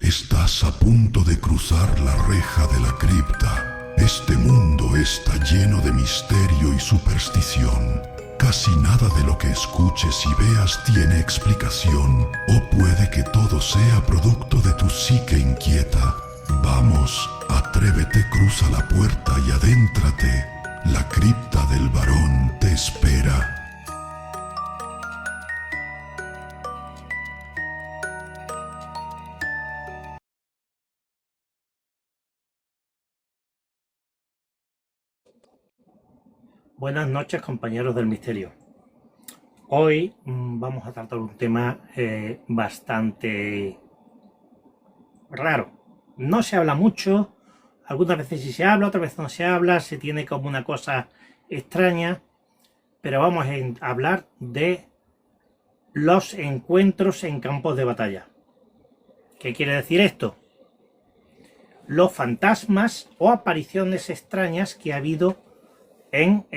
Estás a punto de cruzar la reja de la cripta. Este mundo está lleno de misterio y superstición. Casi nada de lo que escuches y veas tiene explicación, o puede que todo sea producto de tu psique inquieta. Vamos, atrévete, cruza la puerta y adéntrate. La cripta del varón te espera. Buenas noches, compañeros del misterio. Hoy vamos a tratar un tema bastante raro. No se habla mucho, algunas veces sí se habla, otras veces no se habla, se tiene como una cosa extraña, pero vamos a hablar de los encuentros en campos de batalla. ¿Qué quiere decir esto? Los fantasmas o apariciones extrañas que ha habido en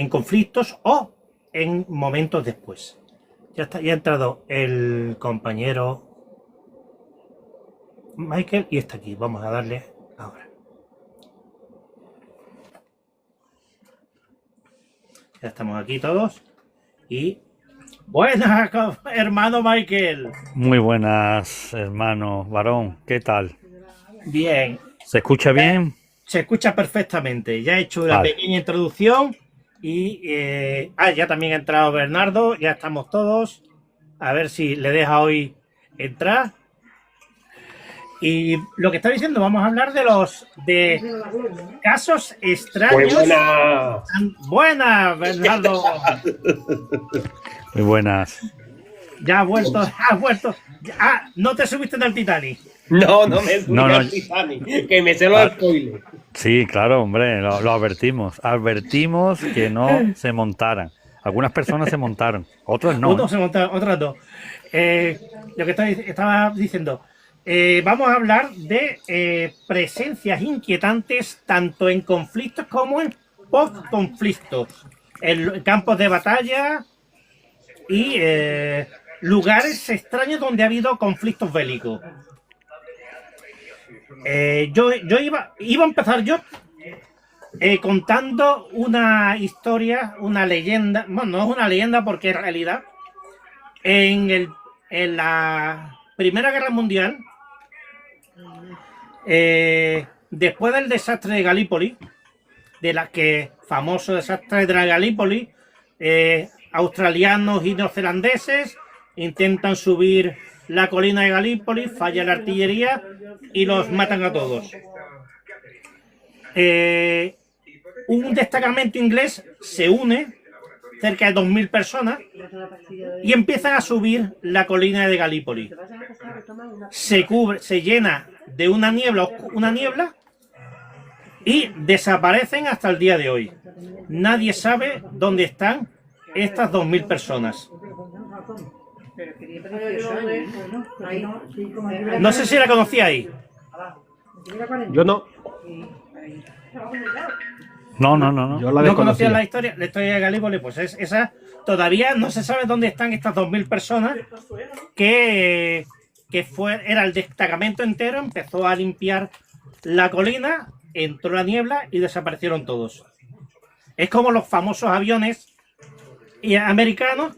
conflictos o en momentos después. Ya ha entrado el compañero Michael y está aquí. Vamos a darle ahora. Ya estamos aquí todos. Y buenas, hermano Michael. Muy buenas, hermano varón. ¿Qué tal? Bien. ¿Se escucha bien? Se escucha perfectamente. Ya he hecho una pequeña introducción y ya también ha entrado Bernardo. Ya estamos todos. A ver si le deja hoy entrar. Y lo que está diciendo, vamos a hablar de casos extraños. Buenas, Bernardo. Muy buenas. Ya ha vuelto. ¿No te subiste en el Titanic? No me subí al Titanic, que me sé los spoilers. Sí, claro, hombre, lo advertimos. Advertimos que no se montaran. Algunas personas se montaron, otros no. Unos se montaron, otros no. Lo que estaba diciendo, vamos a hablar de presencias inquietantes tanto en conflictos como en post-conflictos, en campos de batalla y lugares extraños donde ha habido conflictos bélicos. Yo iba a empezar contando una historia, una leyenda. Bueno, no es una leyenda porque en realidad en la Primera Guerra Mundial, después del desastre de Galípoli, famoso desastre de Galípoli, australianos y neozelandeses intentan subir la colina de Galípoli, falla la artillería y los matan a todos. Un destacamento inglés se une, cerca de 2.000 personas, y empiezan a subir la colina de Galípoli. Se llena de una niebla y desaparecen hasta el día de hoy. Nadie sabe dónde están estas 2.000 personas. No sé si la conocíais. Yo no. No. Yo la ¿No conocías la historia de Galípoli? Pues esa todavía no se sabe dónde están estas 2.000 personas que era el destacamento entero, empezó a limpiar la colina, entró la niebla y desaparecieron todos. Es como los famosos aviones americanos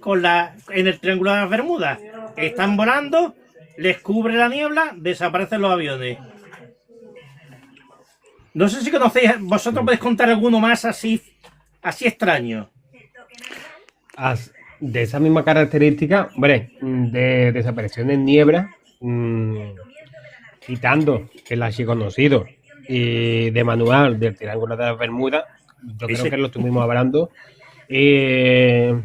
en el Triángulo de las Bermudas. Están volando, les cubre la niebla, desaparecen los aviones. No sé si conocéis, vosotros podéis contar alguno más así extraño. De esa misma característica, hombre, de desaparición en niebla, quitando que la he conocido, y de manual del Triángulo de las Bermudas, yo creo que lo estuvimos hablando, del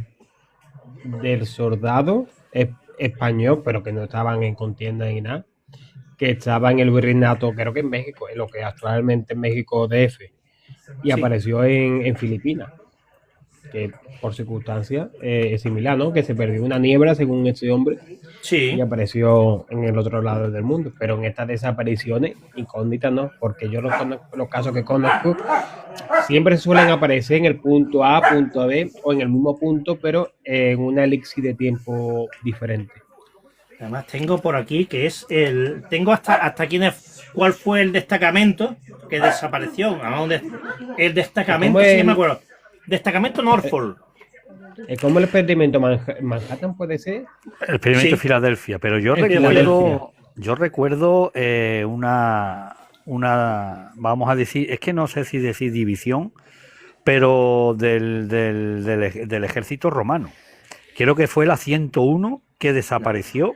soldado español, pero que no estaban en contienda ni nada, que estaba en el virreinato, creo que en México, en lo que actualmente es México DF, y apareció en Filipinas, que por circunstancias es similar, ¿no? Que se perdió una niebla, según ese hombre, y apareció en el otro lado del mundo. Pero en estas desapariciones incógnitas, ¿no? Porque yo los casos que conozco siempre suelen aparecer en el punto A, punto B, o en el mismo punto, pero en una elipsis de tiempo diferente. Además tengo por aquí que es el... Tengo hasta cuál fue el destacamento que desapareció. El destacamento, sí que me acuerdo. Destacamento Norfolk. Es como el experimento Manhattan, ¿puede ser? El experimento de Filadelfia, pero yo recuerdo vamos a decir, es que no sé si decir división, pero del ejército romano. Creo que fue la 101 que desapareció.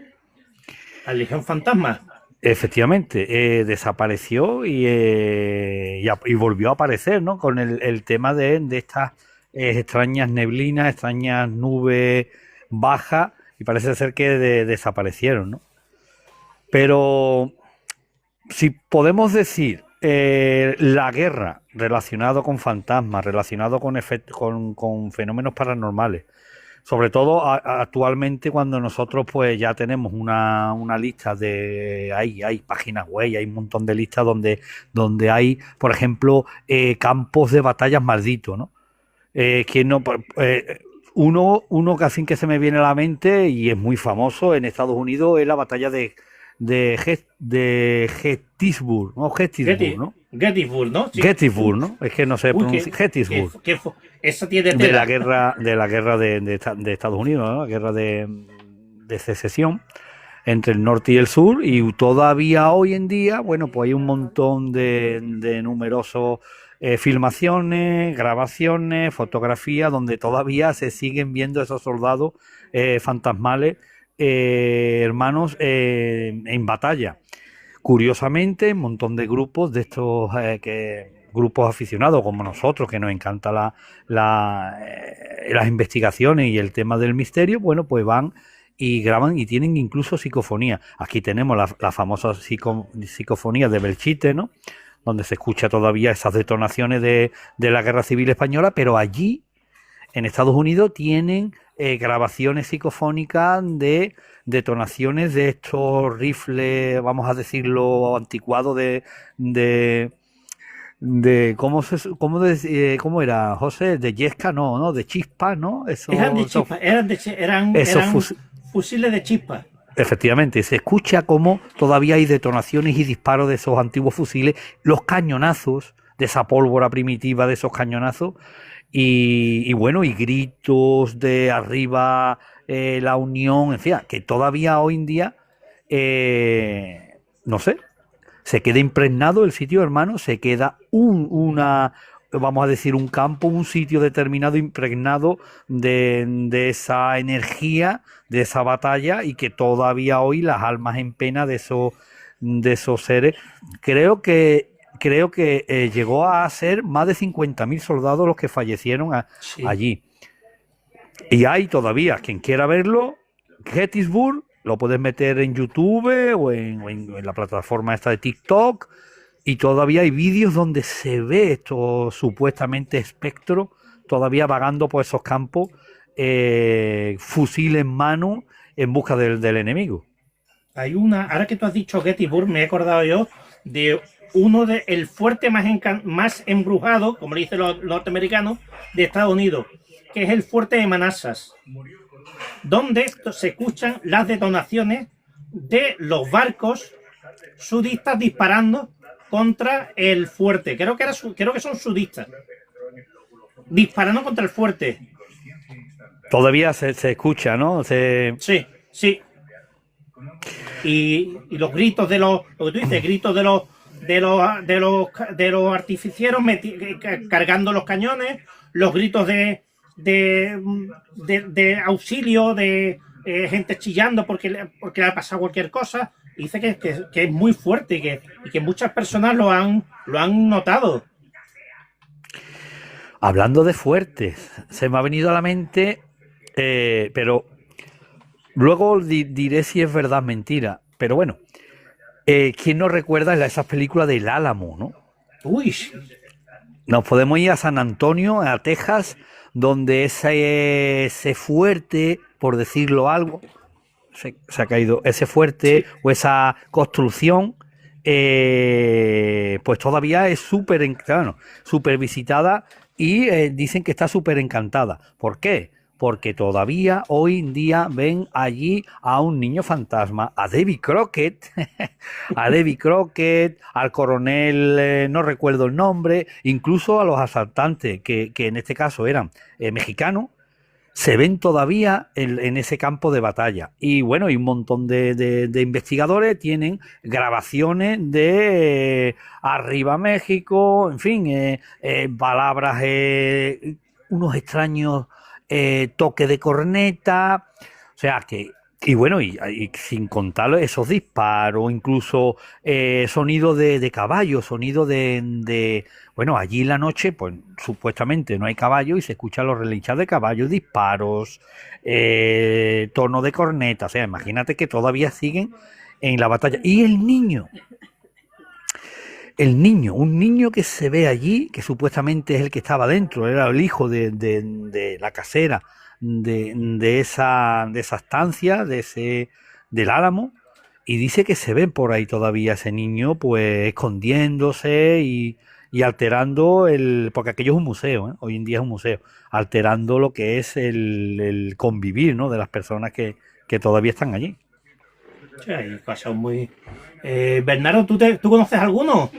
La Legión Fantasma. Efectivamente, desapareció y volvió a aparecer, ¿no? Con el tema de estas extrañas neblinas, extrañas nubes bajas, y parece ser que desaparecieron, ¿no? Pero si podemos decir la guerra relacionado con fantasmas, relacionado con fenómenos paranormales, sobre todo actualmente cuando nosotros pues ya tenemos una lista de... Hay páginas web, hay un montón de listas donde hay, por ejemplo, campos de batallas malditos, ¿no? Uno casi que se me viene a la mente y es muy famoso en Estados Unidos es la batalla de Gettysburg, ¿no? Gettysburg, ¿no? Sí. Gettysburg, ¿no? Es que no sé pronunciar. Gettysburg. Esa tiene de la guerra de Estados Unidos, ¿no? La guerra de secesión entre el norte y el sur, y todavía hoy en día, bueno, pues hay un montón de numerosos filmaciones, grabaciones, fotografías, donde todavía se siguen viendo esos soldados fantasmales, hermanos, en batalla. Curiosamente, un montón de grupos de estos grupos aficionados como nosotros, que nos encanta las investigaciones y el tema del misterio, bueno, pues van y graban y tienen incluso psicofonía. Aquí tenemos la famosa psicofonía de Belchite, ¿no? Donde se escucha todavía esas detonaciones de la Guerra Civil Española, pero allí, en Estados Unidos, tienen grabaciones psicofónicas de detonaciones de estos rifles, vamos a decirlo, anticuados ¿cómo era, José? De Yesca, no, de chispa, ¿no? Eran fusiles de chispa. Efectivamente, se escucha como todavía hay detonaciones y disparos de esos antiguos fusiles, los cañonazos de esa pólvora primitiva, de esos cañonazos, y bueno, y gritos de arriba, la unión, en fin, que todavía hoy en día, no sé, se queda impregnado el sitio, hermano, se queda vamos a decir, un campo, un sitio determinado impregnado de esa energía, de esa batalla, y que todavía hoy las almas en pena de esos seres, creo que llegó a ser más de 50.000 soldados los que fallecieron allí. Y hay todavía, quien quiera verlo, Gettysburg, lo puedes meter en YouTube o en la plataforma esta de TikTok, y todavía hay vídeos donde se ve estos supuestamente espectros todavía vagando por esos campos, fusil en mano, en busca del enemigo. Hay ahora que tú has dicho Gettysburg, me he acordado yo de el fuerte más embrujado, como le dicen los norteamericanos, de Estados Unidos, que es el fuerte de Manassas, donde se escuchan las detonaciones de los barcos sudistas disparando contra el fuerte. Creo que son sudistas disparando contra el fuerte. Todavía se escucha, ¿no? Sí. Y los gritos lo que tú dices, gritos de los artificieros cargando los cañones, los gritos de auxilio, de gente chillando porque le ha pasado cualquier cosa. Dice que es muy fuerte y que muchas personas lo han notado. Hablando de fuertes, se me ha venido a la mente, pero luego diré si es verdad o mentira. Pero bueno, ¿quién no recuerda esas películas del Álamo, no? Uy. Nos podemos ir a San Antonio, a Texas, donde ese fuerte, por decirlo algo, se ha caído, ese fuerte, sí, o esa construcción, pues todavía es súper visitada, y dicen que está súper encantada. ¿Por qué? porque todavía hoy en día ven allí a un niño fantasma, a Davy Crockett, al coronel, no recuerdo el nombre, incluso a los asaltantes, que en este caso eran mexicanos, se ven todavía en ese campo de batalla. Y bueno, y un montón de investigadores tienen grabaciones de Arriba México, en fin, palabras, unos extraños toques de corneta, o sea que... Y bueno, y sin contar esos disparos, incluso sonido de caballo, sonido de... Bueno, allí en la noche, pues supuestamente no hay caballo y se escuchan los relinchar de caballo, disparos, tono de corneta. O sea, imagínate que todavía siguen en la batalla. Y el niño, un niño que se ve allí, que supuestamente es el que estaba dentro, era el hijo de la casera de esa estancia, del Álamo, y dice que se ve por ahí todavía ese niño pues escondiéndose y alterando porque aquello es un museo, ¿eh? Hoy en día es un museo, alterando lo que es el convivir, ¿no?, de las personas que todavía están allí. Sí, hay casos muy... Bernardo, ¿tú conoces alguno?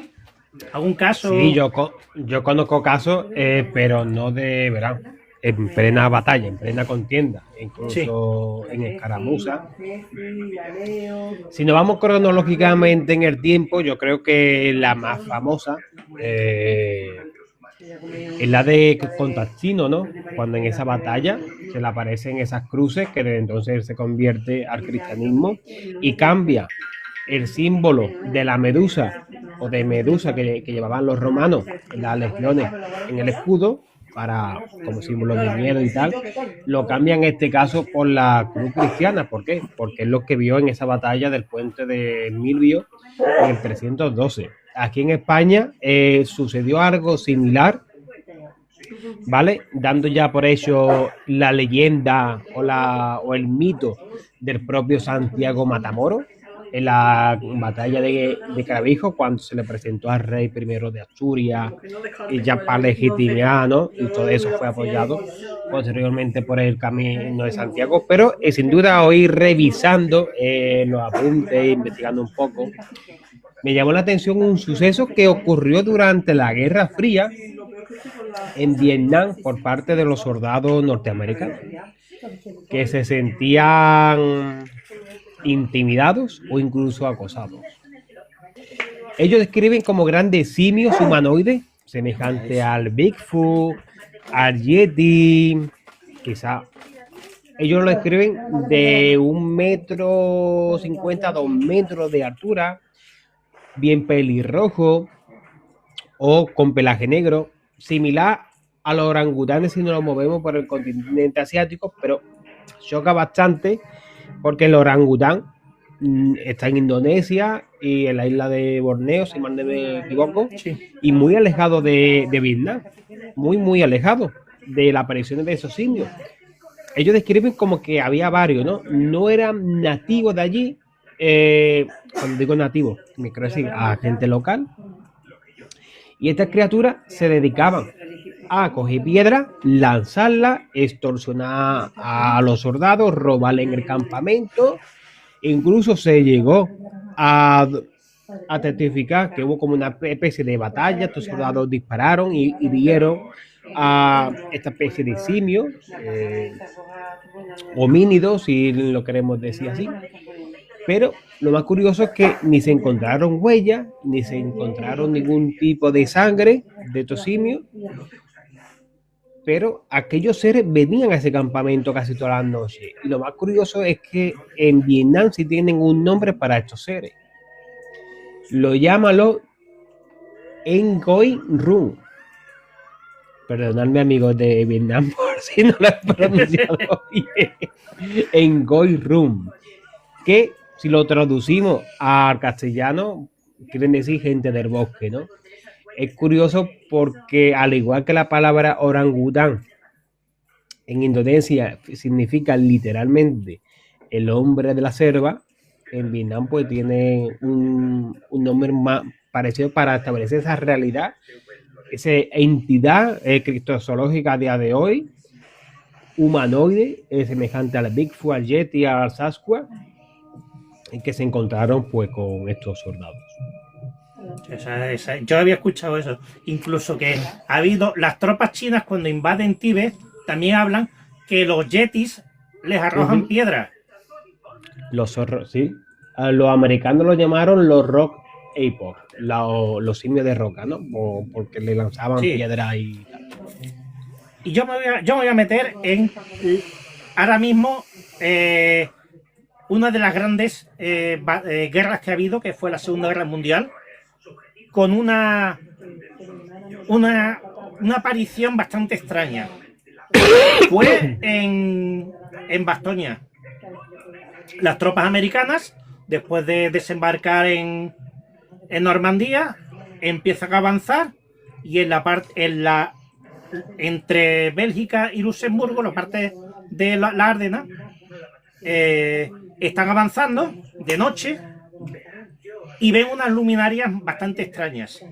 ¿Algún caso? Sí, yo conozco casos, pero no de verano. En plena batalla, en plena contienda, incluso en escaramuza. Si nos vamos cronológicamente en el tiempo, yo creo que la más famosa es la de Constantino, ¿no? Cuando en esa batalla se le aparecen esas cruces, que desde entonces se convierte al cristianismo y cambia el símbolo de la medusa o de Medusa que llevaban los romanos en las legiones en el escudo, como símbolo de miedo y tal, lo cambia en este caso por la cruz cristiana. ¿Por qué? Porque es lo que vio en esa batalla del puente de Milvio en el 312. Aquí en España sucedió algo similar, ¿vale? Dando ya por hecho la leyenda o el mito del propio Santiago Matamoros en la batalla de Clavijo, cuando se le presentó al rey primero de Asturias y ya para legitimar, ¿no? Y todo eso fue apoyado posteriormente por el Camino de Santiago. Pero sin duda, hoy revisando los apuntes, investigando un poco, me llamó la atención un suceso que ocurrió durante la Guerra Fría en Vietnam por parte de los soldados norteamericanos, que se sentían intimidados o incluso acosados. Ellos describen como grandes simios humanoides, semejantes al Bigfoot, al Yeti, quizá. Ellos lo describen de 1,50 m a 2 metros de altura, bien pelirrojo o con pelaje negro, similar a los orangutanes si nos lo movemos por el continente asiático, pero choca bastante porque el orangután está en Indonesia y en la isla de Borneo, si mal no me equivoco, sí, y muy alejado de Vietnam, muy alejado de la aparición de esos indios. Ellos describen como que había varios, ¿no? No eran nativos de allí, cuando digo nativos, me quiero decir a gente local, y estas criaturas se dedicaban a coger piedras, lanzarlas, extorsionar a los soldados, robarle en el campamento. Incluso se llegó a testificar que hubo como una especie de batalla, estos soldados dispararon y dieron a esta especie de simios, homínidos, si lo queremos decir así. Pero lo más curioso es que ni se encontraron huellas, ni se encontraron ningún tipo de sangre de estos simios, pero aquellos seres venían a ese campamento casi todas las noches. Y lo más curioso es que en Vietnam sí tienen un nombre para estos seres. Lo llaman los Ngoy Rum. Perdonadme, amigos de Vietnam, por si no lo he pronunciado bien. Ngoy Rum, que si lo traducimos al castellano quieren decir gente del bosque, ¿no? Es curioso porque, al igual que la palabra orangután en Indonesia significa literalmente el hombre de la selva, en Vietnam pues tiene un nombre más parecido para establecer esa realidad, esa entidad criptozoológica a día de hoy, humanoide semejante al Bigfoot, al Yeti, al Sasquatch, que se encontraron pues con estos soldados. Yo había escuchado eso, incluso que ha habido las tropas chinas cuando invaden Tíbet también hablan que los yetis les arrojan piedras. Los zorros, sí. A los americanos los llamaron los Rock Apor, los simios de roca, ¿no? Porque le lanzaban piedras y tal. Y yo me voy a meter en ahora mismo una de las grandes guerras que ha habido, que fue la Segunda Guerra Mundial, con una aparición bastante extraña. Fue en Bastoña. Las tropas americanas, después de desembarcar en Normandía, empiezan a avanzar y entre Bélgica y Luxemburgo, la parte de la Ardena, están avanzando de noche y ven unas luminarias bastante extrañas.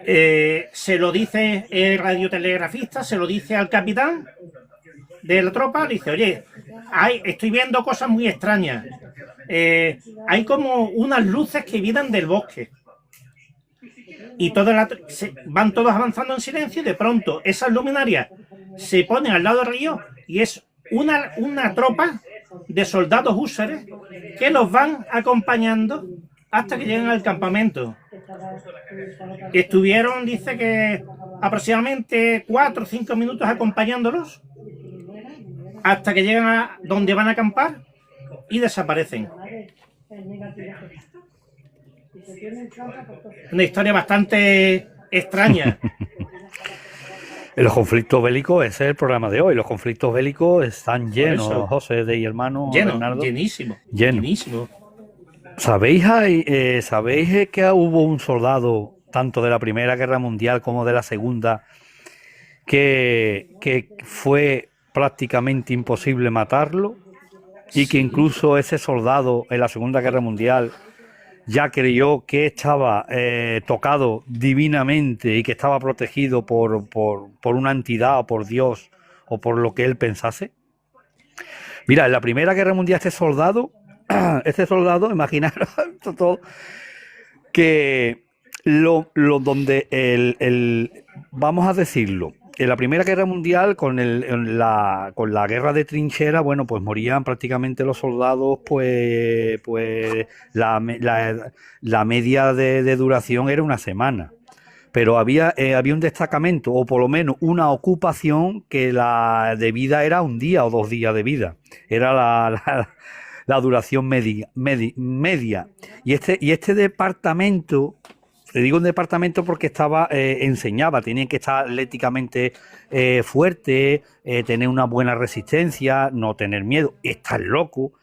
Se lo dice el radiotelegrafista, se lo dice al capitán de la tropa, le dice: oye, estoy viendo cosas muy extrañas. Hay como unas luces que vienen del bosque. Y van todos avanzando en silencio y de pronto esas luminarias se ponen al lado del río y es una tropa de soldados húsares que los van acompañando hasta que llegan al campamento. Estuvieron, dice que aproximadamente 4 o 5 minutos acompañándolos hasta que llegan a donde van a acampar y desaparecen. Una historia bastante extraña. Los conflictos bélicos, ese es el programa de hoy. Los conflictos bélicos están llenos, José de y hermano Bernardo. Llenísimo. ¿Sabéis que hubo un soldado, tanto de la Primera Guerra Mundial como de la Segunda, que fue prácticamente imposible matarlo? Y que incluso ese soldado en la Segunda Guerra Mundial ya creyó que estaba tocado divinamente y que estaba protegido por una entidad o por Dios o por lo que él pensase. Mira, en la Primera Guerra Mundial este soldado, imaginaros todo, que vamos a decirlo, en la Primera Guerra Mundial, con la guerra de trinchera, bueno, pues morían prácticamente los soldados, pues la media de duración era una semana. Pero había un destacamento, o por lo menos una ocupación, que la de vida era 1 día o 2 días de vida. Era la duración media. Y este departamento... Te digo un departamento porque enseñaba, tenían que estar atléticamente fuerte, tener una buena resistencia, no tener miedo, estar loco.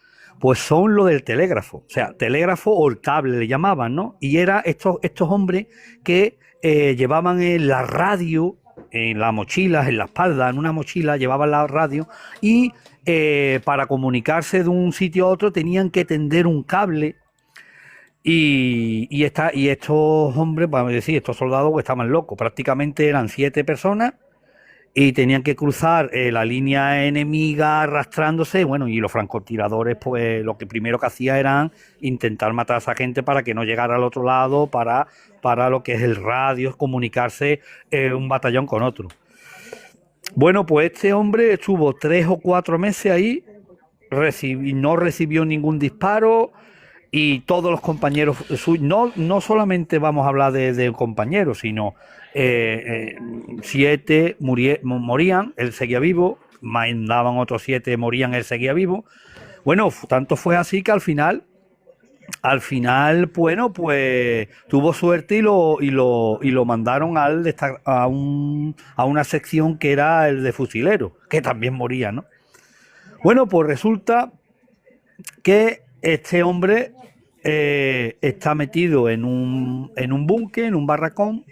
Pues son lo del telégrafo, o sea, telégrafo o el cable le llamaban, ¿no? Y era estos hombres que llevaban en la radio, en las mochilas, en la espalda, en una mochila llevaban la radio y para comunicarse de un sitio a otro tenían que tender un cable. Y estos hombres, vamos a decir, estos soldados pues, estaban locos. Prácticamente eran 7 personas y tenían que cruzar la línea enemiga arrastrándose. Bueno, y los francotiradores, pues lo que primero que hacían era intentar matar a esa gente para que no llegara al otro lado, para lo que es el radio, comunicarse un batallón con otro. Bueno, pues este hombre estuvo 3 o 4 meses ahí, no recibió ningún disparo. Y todos los compañeros suyos, no solamente vamos a hablar de compañeros, sino 7 morían, él seguía vivo, mandaban otros 7, morían, él seguía vivo. Bueno, tanto fue así que al final, bueno, pues tuvo suerte y lo mandaron a una sección que era el de fusilero, que también moría, ¿no? Bueno, pues resulta que este hombre está metido en un búnker, en un barracón,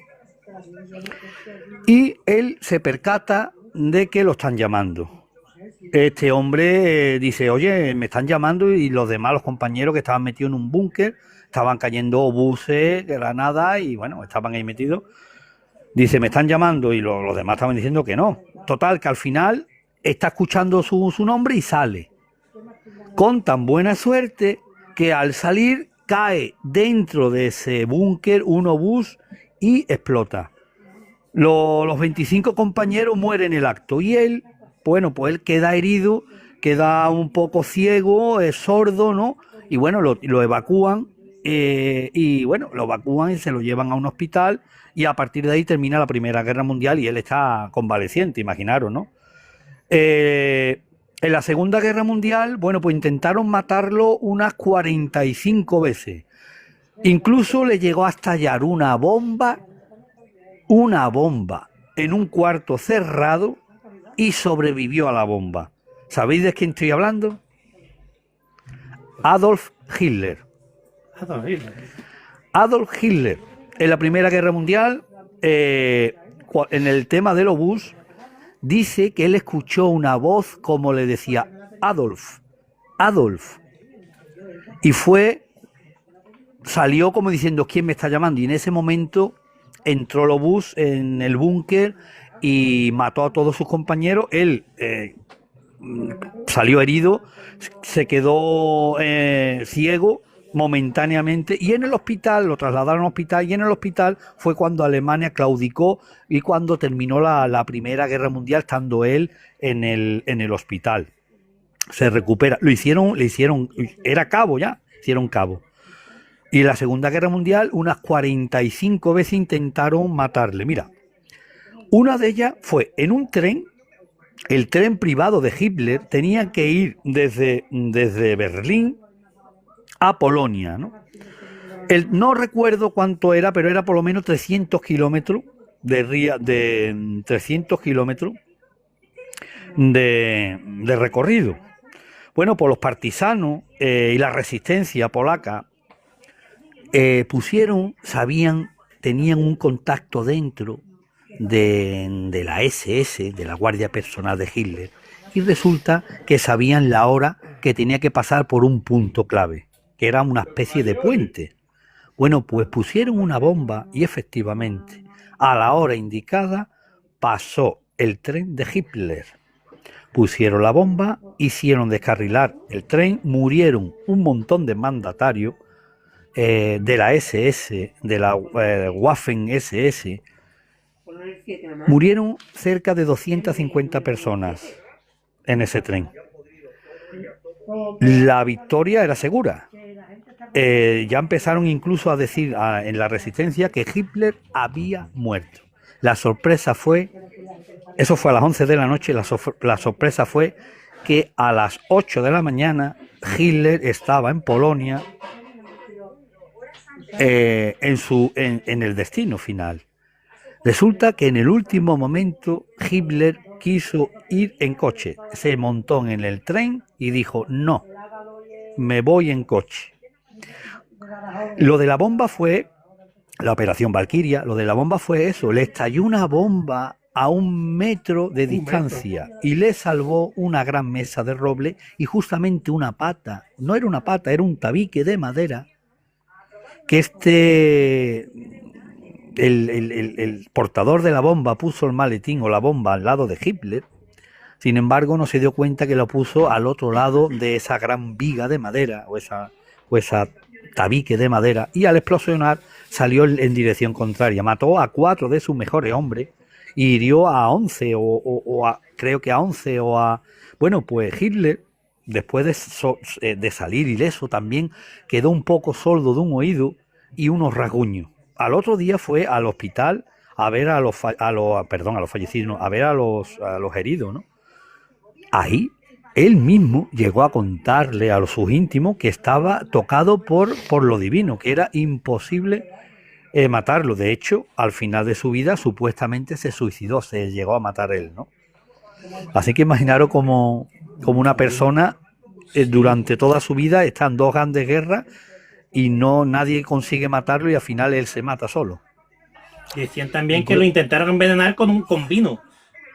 y él se percata de que lo están llamando. Este hombre dice: oye, me están llamando, y los demás, los compañeros que estaban metidos en un búnker, estaban cayendo obuses, granadas, y bueno, estaban ahí metidos. Dice, me están llamando, y los demás estaban diciendo que no. Total, que al final está escuchando su nombre y sale. Con tan buena suerte que al salir cae dentro de ese búnker un obús y explota. Los 25 compañeros mueren en el acto y él, bueno, pues él queda herido, queda un poco ciego, es sordo, ¿no? Y bueno, lo evacúan y bueno, lo evacúan y se lo llevan a un hospital y a partir de ahí termina la Primera Guerra Mundial y él está convaleciente, imaginaros, ¿no? En la Segunda Guerra Mundial, bueno, pues intentaron matarlo unas 45 veces. Incluso le llegó a estallar una bomba en un cuarto cerrado y sobrevivió a la bomba. ¿Sabéis de quién estoy hablando? Adolf Hitler. Adolf Hitler, en la Primera Guerra Mundial, en el tema del obús, dice que él escuchó una voz como le decía, Adolf, Adolf. Y salió como diciendo, ¿quién me está llamando? Y en ese momento entró el obús en el búnker y mató a todos sus compañeros. Él salió herido, se quedó ciego momentáneamente y en el hospital, lo trasladaron al hospital y en el hospital fue cuando Alemania claudicó y cuando terminó la Primera Guerra Mundial estando él en el hospital. Se recupera, le hicieron, era cabo ya, hicieron cabo. Y en la Segunda Guerra Mundial unas 45 veces intentaron matarle. Mira, una de ellas fue en un tren. El tren privado de Hitler tenía que ir desde Berlín a Polonia, ¿no? No recuerdo cuánto era, pero era por lo menos 300 kilómetros de 300 kilómetros de recorrido. Bueno, pues los partisanos y la resistencia polaca tenían un contacto dentro de la SS, de la Guardia Personal de Hitler, y resulta que sabían la hora que tenía que pasar por un punto clave, que era una especie de puente. Bueno, pues pusieron una bomba y efectivamente, a la hora indicada, pasó el tren de Hitler. Pusieron la bomba, hicieron descarrilar el tren, murieron un montón de mandatarios de la SS, de la Waffen-SS. Murieron cerca de 250 personas en ese tren. La victoria era segura. Ya empezaron incluso a decir en la resistencia que Hitler había muerto. La sorpresa fue, eso fue a las 11 de la noche, la sorpresa fue que a las 8 de la mañana Hitler estaba en Polonia en el destino final. Resulta que en el último momento Hitler quiso ir en coche, se montó en el tren y dijo, no, me voy en coche. Lo de la bomba fue la operación Valquiria, lo de la bomba fue eso, le estalló una bomba a 1 metro de distancia y le salvó una gran mesa de roble y justamente una pata, no era una pata, era un tabique de madera que el portador de la bomba puso el maletín o la bomba al lado de Hitler. Sin embargo, no se dio cuenta que lo puso al otro lado de esa gran viga de madera o esa tabique de madera, y al explosionar salió en dirección contraria. Mató a 4 de sus mejores hombres y hirió a 11 creo que a 11 Bueno, pues Hitler, después de salir ileso, también quedó un poco sordo de un oído y unos rasguños. Al otro día fue al hospital a ver a los fallecidos, no, a ver a los heridos, ¿no? Ahí él mismo llegó a contarle a sus íntimos que estaba tocado por lo divino, que era imposible matarlo. De hecho, al final de su vida supuestamente se suicidó, se llegó a matar él, ¿no? Así que imaginaros como una persona durante toda su vida está en 2 grandes guerras y nadie consigue matarlo y al final él se mata solo. Decían también que lo intentaron envenenar con vino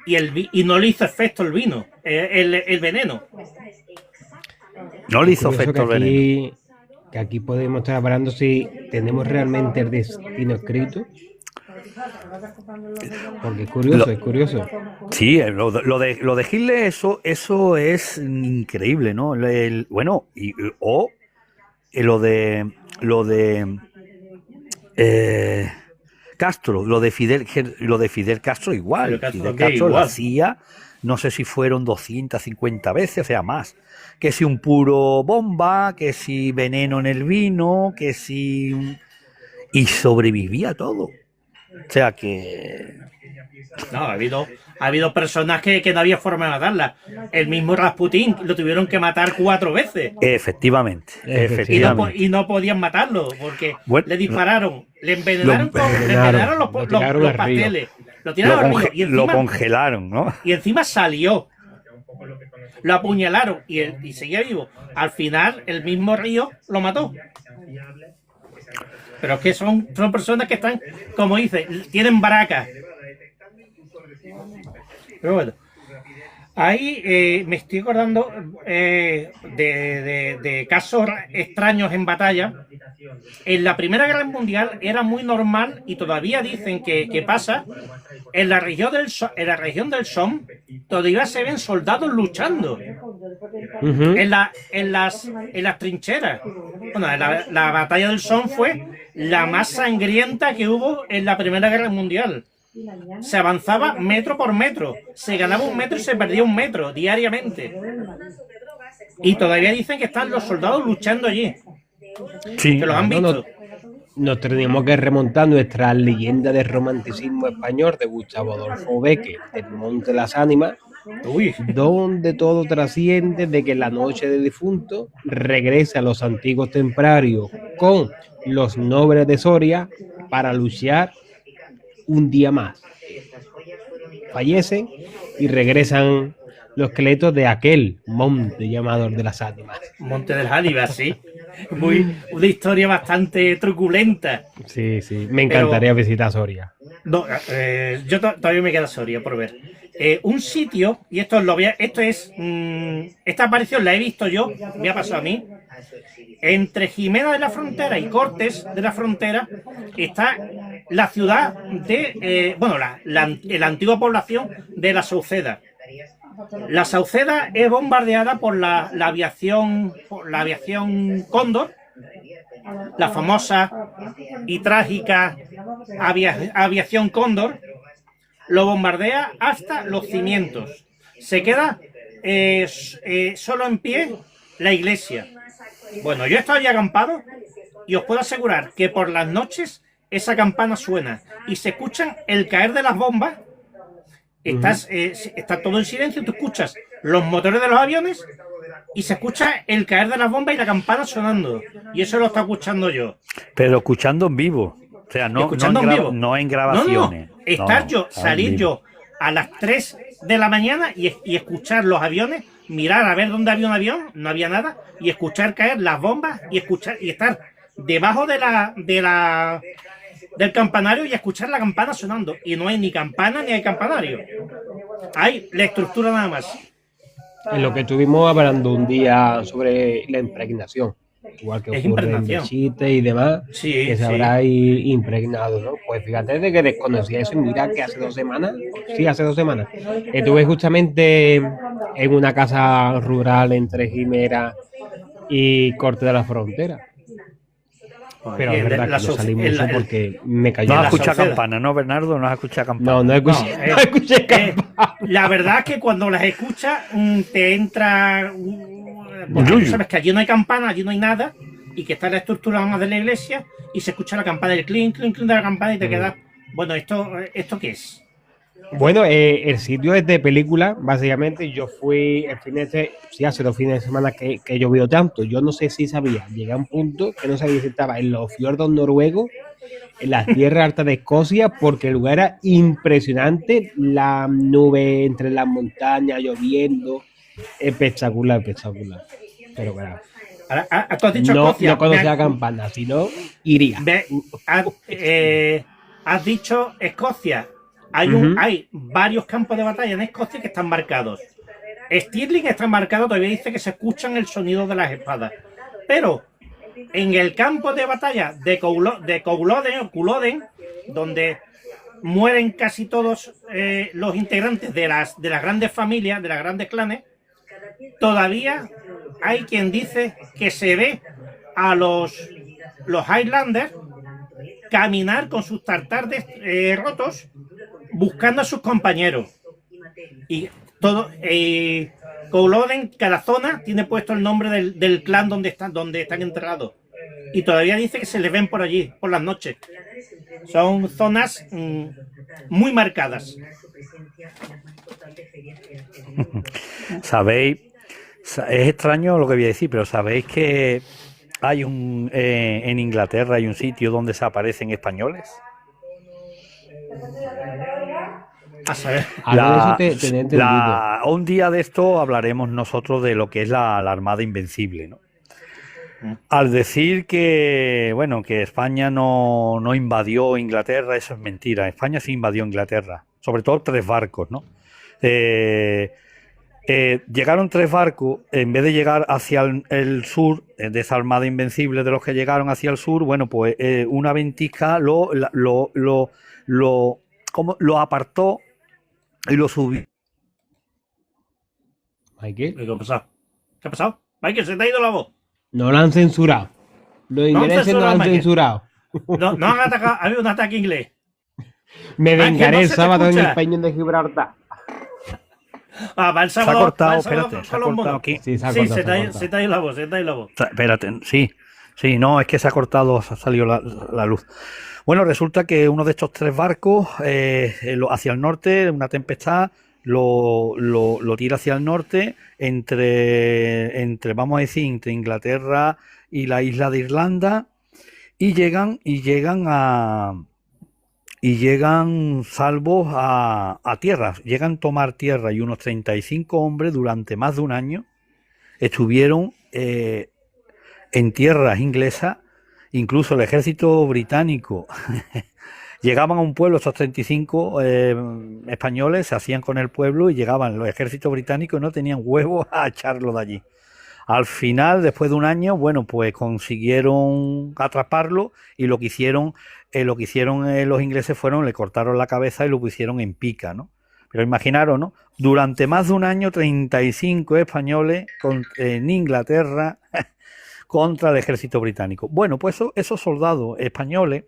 y no le hizo efecto el vino, el veneno. No le hizo efecto el veneno. Que aquí podemos estar hablando si tenemos realmente el destino escrito. Porque es curioso, es curioso. Sí, lo de Hitler, eso es increíble, ¿no? Bueno, lo de Castro, lo de Fidel Castro igual. Fidel Castro lo hacía, no sé si fueron 250 veces, o sea, más. Que si un puro bomba, que si veneno en el vino, que si... Y sobrevivía todo. O sea que... No, ha habido personas que no había forma de matarlas. El mismo Rasputín lo tuvieron que matar 4 veces. Efectivamente. Y no podían matarlo porque le dispararon, le envenenaron los pasteles. Lo tiraron al río y encima, lo congelaron, ¿no? Y encima salió. Lo apuñalaron y seguía vivo. Al final, el mismo río lo mató. Pero es que son personas que están, como dice, tienen baracas. Pero bueno, ahí me estoy acordando de casos extraños en batalla. En la Primera Guerra Mundial era muy normal, y todavía dicen que pasa, en la región del Somme todavía se ven soldados luchando en las trincheras. Bueno, la batalla del Somme fue la más sangrienta que hubo en la Primera Guerra Mundial. Se avanzaba metro por metro, se ganaba 1 metro y se perdía 1 metro diariamente. Y todavía dicen que están los soldados luchando allí. Sí. Que los han visto. Nos tenemos que remontar nuestra leyenda del romanticismo español de Gustavo Adolfo Bécquer, del Monte de las Ánimas, donde todo trasciende de que en la noche del difunto regresa a los antiguos templarios con los nobles de Soria para luchar un día más. Fallecen y regresan los esqueletos de aquel monte llamado de las ánimas. Monte de las ánimas, sí. Una historia bastante truculenta. Sí, me encantaría visitar Soria. No, yo todavía me queda Soria por ver. Un sitio, y esta aparición la he visto yo, me ha pasado a mí. Entre Jimena de la Frontera y Cortes de la Frontera está la ciudad de, la antigua población de La Sauceda. La Sauceda es bombardeada por la aviación Cóndor, la famosa y trágica aviación Cóndor. Lo bombardea hasta los cimientos. Se queda solo en pie la iglesia. Bueno, yo he estado ya acampado y os puedo asegurar que por las noches esa campana suena y se escuchan el caer de las bombas. Está todo en silencio, tú escuchas los motores de los aviones y se escucha el caer de las bombas y la campana sonando. Y eso lo está escuchando yo. Pero escuchando en vivo. O sea, no en grabaciones. Salir yo a las 3 de la mañana y escuchar los aviones, mirar a ver dónde había un avión, no había nada, y escuchar caer las bombas y estar debajo del campanario y escuchar la campana sonando. Y no hay ni campana ni hay campanario. Hay la estructura nada más. En lo que estuvimos hablando un día sobre la impregnación, igual que ocurre en Belchite y demás, que se habrá impregnado, ¿no? Pues fíjate de que desconocía eso, y mira que hace 2 semanas, estuve justamente en una casa rural entre Jimena y Corte de la Frontera. Pero es verdad que no salí mucho porque me cayó. No has escuchado campana, ¿no, Bernardo? No has escuchado campana. No escuché campana. La verdad es que cuando las escuchas te entra... Tú sabes que allí no hay campana, allí no hay nada, y que está la estructura más de la iglesia y se escucha la campana, el clink, clink, clink de la campana y te quedas... Bueno, ¿esto qué es? Bueno, el sitio es de película, básicamente. Yo fui hace 2 fines de semana que he llovido tanto. Yo no sé si sabía, llegué a un punto que no sabía si estaba en los fiordos noruegos, en las tierras altas de Escocia, porque el lugar era impresionante, la nube entre las montañas, lloviendo, espectacular. Pero claro, ¿tú has dicho Escocia? No conocía campana, sino iría. Has dicho Escocia. Hay varios campos de batalla en Escocia que están marcados. Stirling está marcado, todavía dice que se escuchan el sonido de las espadas. Pero en el campo de batalla de Culloden, donde mueren casi todos los integrantes de las grandes familias, de las grandes clanes, todavía hay quien dice que se ve a los Highlanders caminar con sus tartares rotos buscando a sus compañeros. Y todo, Couloden, cada zona tiene puesto el nombre del clan donde están enterrados. Y todavía dice que se les ven por allí, por las noches. Son zonas muy marcadas. Sabéis, es extraño lo que voy a decir, pero sabéis que hay en Inglaterra hay un sitio donde se aparecen españoles. A saber. Un día de esto hablaremos nosotros de lo que es la Armada Invencible, ¿no? Al decir que, bueno, que España no invadió Inglaterra, eso es mentira. España sí invadió Inglaterra, sobre todo 3 barcos, ¿no? Llegaron 3 barcos, en vez de llegar hacia el sur, de esa Armada Invencible de los que llegaron hacia el sur, bueno, pues una ventisca lo apartó y lo subió. Michael, ¿Qué ha pasado? ¿Qué ha pasado? Michael, se te ha ido la voz. no lo han censurado. Los ingleses no lo han censurado. No han atacado, ha habido un ataque inglés. Me vengaré no el se te sábado en el escucha. Peñón de Gibraltar. Va el Se ha sábado. cortado, va el sábado espérate, se con ha los cortado monos. aquí. Sí, se ha Sí, cortado, se te ha cortado. ido la voz, se te ha ido la voz. Espérate, sí, no, es que se ha cortado, se ha salido la luz. Bueno, resulta que uno de estos 3 barcos hacia el norte, una tempestad, lo tira hacia el norte entre, vamos a decir, entre Inglaterra y la isla de Irlanda y llegan salvos a tierra, llegan a tomar tierra y unos 35 hombres durante más de un año estuvieron en tierras inglesas, incluso el ejército británico. Llegaban a un pueblo, estos 35 españoles se hacían con el pueblo y llegaban los ejércitos británicos y no tenían huevos a echarlo de allí. Al final, después de un año, bueno, pues consiguieron atraparlo y lo que hicieron los ingleses le cortaron la cabeza y lo pusieron en pica, ¿no? Pero imaginaros, ¿no? Durante más de un año, 35 españoles en Inglaterra contra el ejército británico. Bueno, pues esos soldados españoles,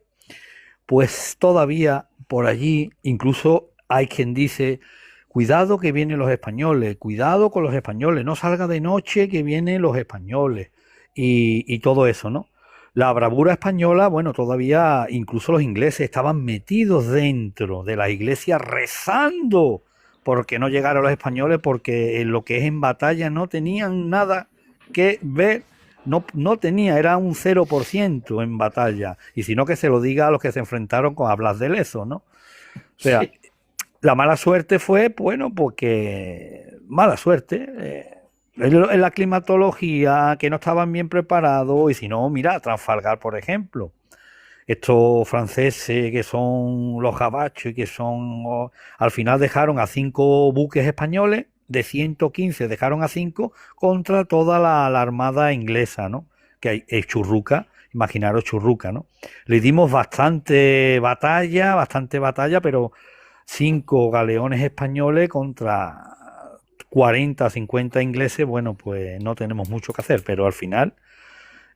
pues todavía por allí, incluso hay quien dice, cuidado que vienen los españoles, cuidado con los españoles, no salga de noche que vienen los españoles y todo eso, ¿no? La bravura española, bueno, todavía incluso los ingleses estaban metidos dentro de la iglesia rezando porque no llegaran los españoles, porque en lo que es en batalla no tenían nada que ver, no tenía, era un 0% en batalla, y si no que se lo diga a los que se enfrentaron con Blas de Lezo, ¿no? O sea, sí. La mala suerte fue, bueno, porque mala suerte, en la climatología, que no estaban bien preparados, y si no, mira, Trafalgar, por ejemplo. Estos franceses que son los gabachos y que son... Al final dejaron a 5 buques españoles, de 115 dejaron a 5 contra toda la armada inglesa, ¿no? Que es Churruca, imaginaros Churruca, ¿no? Le dimos bastante batalla, pero 5 galeones españoles contra 40, 50 ingleses, bueno, pues no tenemos mucho que hacer, pero al final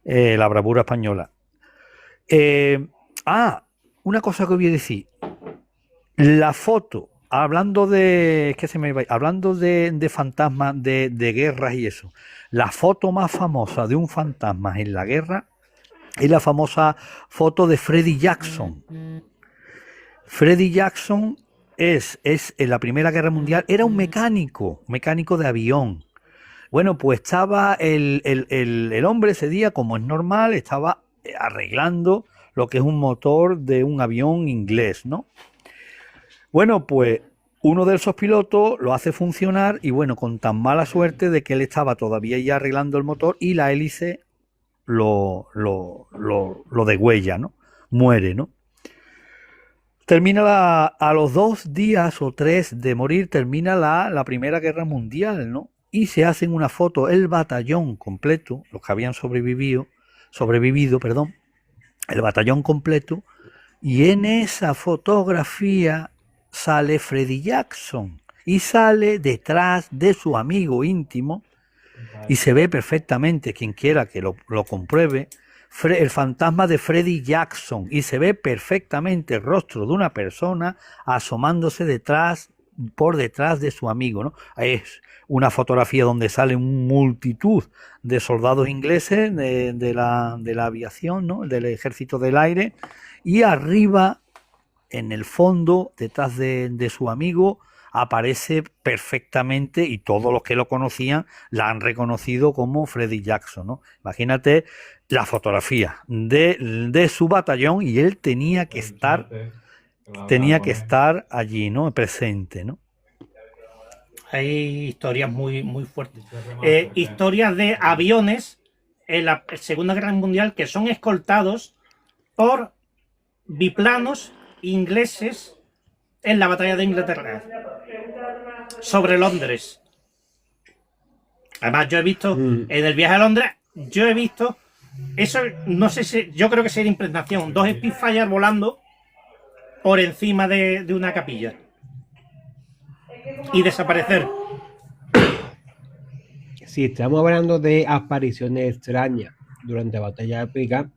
la bravura española. Una cosa que voy a decir. La foto, hablando de fantasmas, de guerras y eso, la foto más famosa de un fantasma en la guerra es la famosa foto de Freddy Jackson. Freddy Jackson es en la Primera Guerra Mundial, era un mecánico de avión. Bueno, pues estaba el hombre ese día, como es normal, estaba arreglando lo que es un motor de un avión inglés, ¿no? Bueno, pues uno de esos pilotos lo hace funcionar y bueno, con tan mala suerte de que él estaba todavía ya arreglando el motor y la hélice lo degüella, ¿no? Muere, ¿no? Termina a los 2 días o 3 de morir, termina la Primera Guerra Mundial, ¿no? Y se hacen una foto, el batallón completo, los que habían sobrevivido, el batallón completo, Y en esa fotografía sale Freddie Jackson y sale detrás de su amigo íntimo y se ve perfectamente, quien quiera que lo compruebe, el fantasma de Freddie Jackson, y se ve perfectamente el rostro de una persona asomándose por detrás de su amigo, ¿no? Es una fotografía donde sale multitud de soldados ingleses de la aviación, ¿no? Del ejército del aire, y arriba, en el fondo, detrás de su amigo, aparece perfectamente, y todos los que lo conocían la han reconocido como Freddie Jackson, ¿no? Imagínate la fotografía de su batallón, y él tenía que estar allí, ¿no? Presente, ¿no? Hay historias muy, muy fuertes. Historias de aviones en la Segunda Guerra Mundial que son escoltados por biplanos ingleses en la batalla de Inglaterra sobre Londres. Además, yo he visto en el viaje a Londres, yo he visto eso, no sé si, yo creo que sería impregnación, 2 Spitfire volando por encima de una capilla y desaparecer. Si estamos hablando de apariciones extrañas durante batalla épica,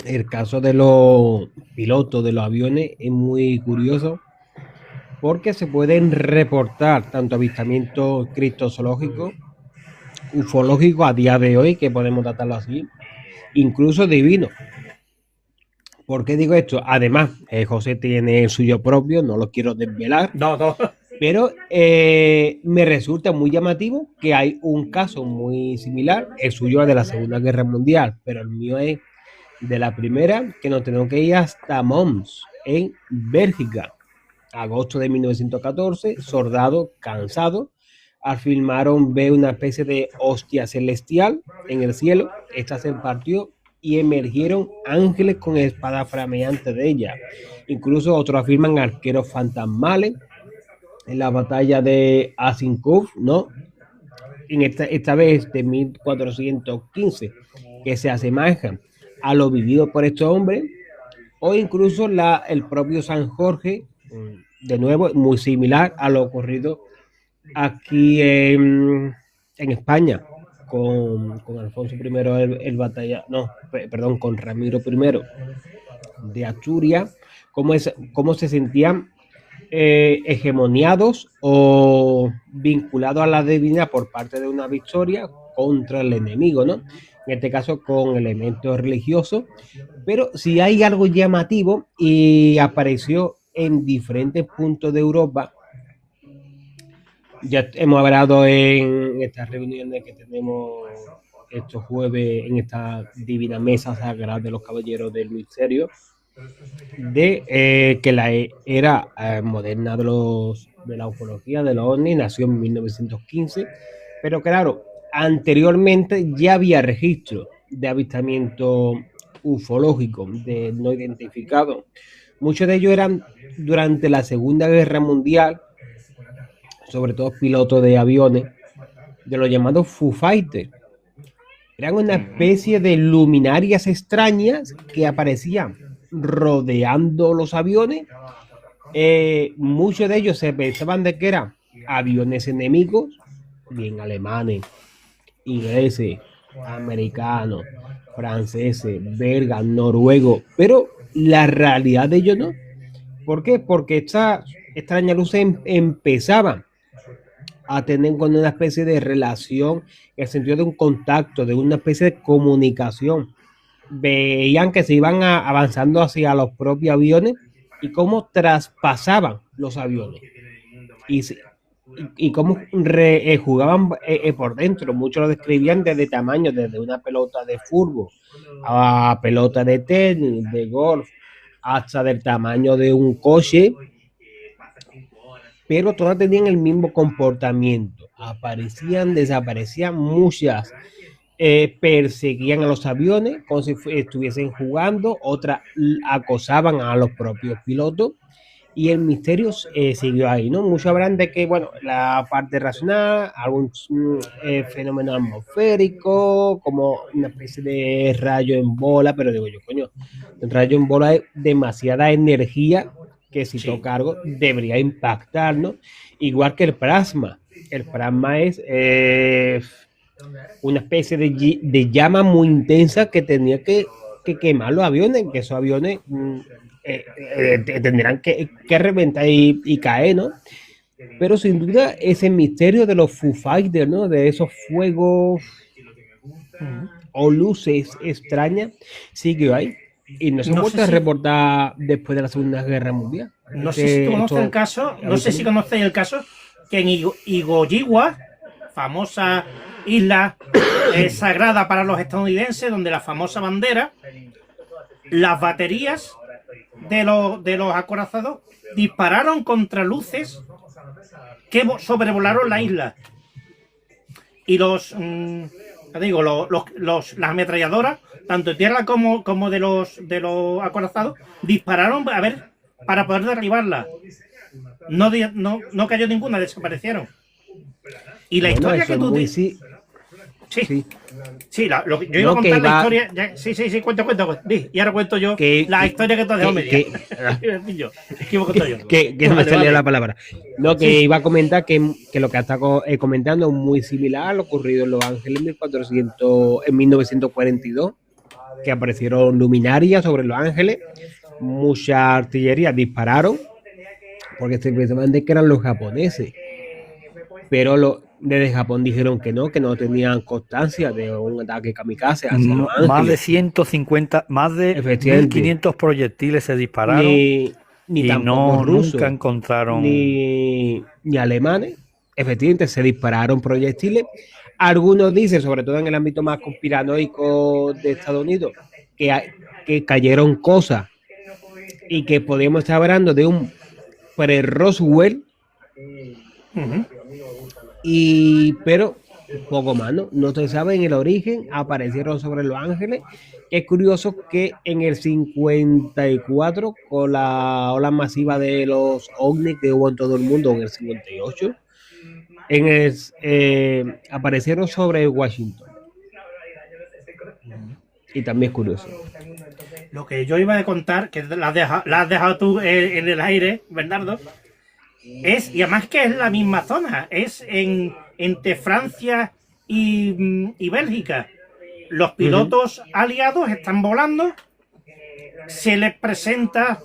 el caso de los pilotos de los aviones es muy curioso, porque se pueden reportar tanto avistamientos criptozoológicos, ufológicos a día de hoy, que podemos tratarlo así, incluso divinos. ¿Por qué digo esto? Además, José tiene el suyo propio, no lo quiero desvelar. No. Pero me resulta muy llamativo que hay un caso muy similar. El suyo es de la Segunda Guerra Mundial, pero el mío es de la Primera, que nos tenemos que ir hasta Mons, en Bélgica. Agosto de 1914, soldados cansados afirmaron ver una especie de hostia celestial en el cielo. Esta se partió y emergieron ángeles con espadas flameantes de ella. Incluso otros afirman arqueros fantasmales en la batalla de Azincourt, ¿no? En esta vez de 1415, que se asemejan a lo vivido por estos hombres, o incluso el propio San Jorge, de nuevo, muy similar a lo ocurrido aquí en España con Alfonso I con Ramiro I de Asturias, cómo se sentían hegemoniados o vinculados a la divinidad por parte de una victoria contra el enemigo, ¿no? En este caso con elementos religiosos, pero si hay algo llamativo y apareció en diferentes puntos de Europa. Ya hemos hablado en estas reuniones que tenemos estos jueves en esta divina mesa sagrada de los caballeros del misterio, de que la era moderna de la ufología, de los ovnis, nació en 1915, pero claro, anteriormente ya había registro de avistamiento ufológico de no identificado. Muchos de ellos eran durante la Segunda Guerra Mundial, sobre todo pilotos de aviones, de los llamados Foo Fighters. Eran una especie de luminarias extrañas que aparecían rodeando los aviones. Muchos de ellos se pensaban de que eran aviones enemigos, bien alemanes, ingleses, americanos, franceses, belgas, noruegos, pero la realidad de ellos no. ¿Por qué? Porque esta extraña luz empezaba a tener con una especie de relación, en el sentido de un contacto, de una especie de comunicación. Veían que se iban avanzando hacia los propios aviones y cómo traspasaban los aviones y cómo jugaban por dentro. Muchos lo describían desde tamaño, desde una pelota de fútbol a pelota de tenis, de golf, hasta del tamaño de un coche, pero todas tenían el mismo comportamiento. Aparecían, desaparecían, muchas perseguían a los aviones como si estuviesen jugando, otras acosaban a los propios pilotos, y el misterio siguió ahí, ¿no? Muchos hablan de que, bueno, la parte racional, algún fenómeno atmosférico, como una especie de rayo en bola, pero digo yo, coño, Un rayo bola es demasiada energía que si Sí. toca algo debería impactar, ¿no? Igual que el plasma. El plasma es una especie de llama muy intensa que tenía que quemar los aviones, que esos aviones tendrán que reventar y caer, ¿no? Pero sin duda ese misterio de los Foo Fighters, ¿no? De esos fuegos o luces extrañas sigue ahí. Y no se ha No sé vuelto a si- reportar después de la Segunda Guerra Mundial. No sé si tú conoces el caso, no sé si conocéis el caso que en Iwo Jima, famosa isla sagrada para los estadounidenses, donde la famosa bandera, las baterías de los acorazados dispararon contra luces que sobrevolaron la isla. Y las ametralladoras, tanto de tierra como de los acorazados, dispararon para poder derribarla. No cayó ninguna, desaparecieron. Y la historia que tú dices. Sí. Yo iba a contar la historia. Sí, cuenta. Y ahora cuento yo la historia que tú has dejado media. Que no me salía la palabra. No, que iba a comentar que lo que está comentando es muy similar a lo ocurrido en Los Ángeles en 1942, que aparecieron luminarias sobre Los Ángeles, mucha artillería dispararon, porque se pensaban de que eran los japoneses. Pero desde Japón dijeron que no tenían constancia de un ataque kamikaze hacia Los Ángeles. Más de 150, más de 1500 proyectiles se dispararon ni tampoco rusos, nunca encontraron ni alemanes. Efectivamente se dispararon proyectiles. Algunos dicen, sobre todo en el ámbito más conspiranoico de Estados Unidos, que cayeron cosas y que podríamos estar hablando de un pre-Roswell. Pero poco más, no se sabe en el origen. Aparecieron sobre Los Ángeles. Es curioso que en el 54, con la ola masiva de los ovnis que hubo en todo el mundo, en el 58, aparecieron sobre Washington. Y también es curioso. Lo que yo iba a contar, que la has dejado tú en el aire, Bernardo, y además que es la misma zona, es entre Francia y Bélgica. Los pilotos aliados están volando, se les presenta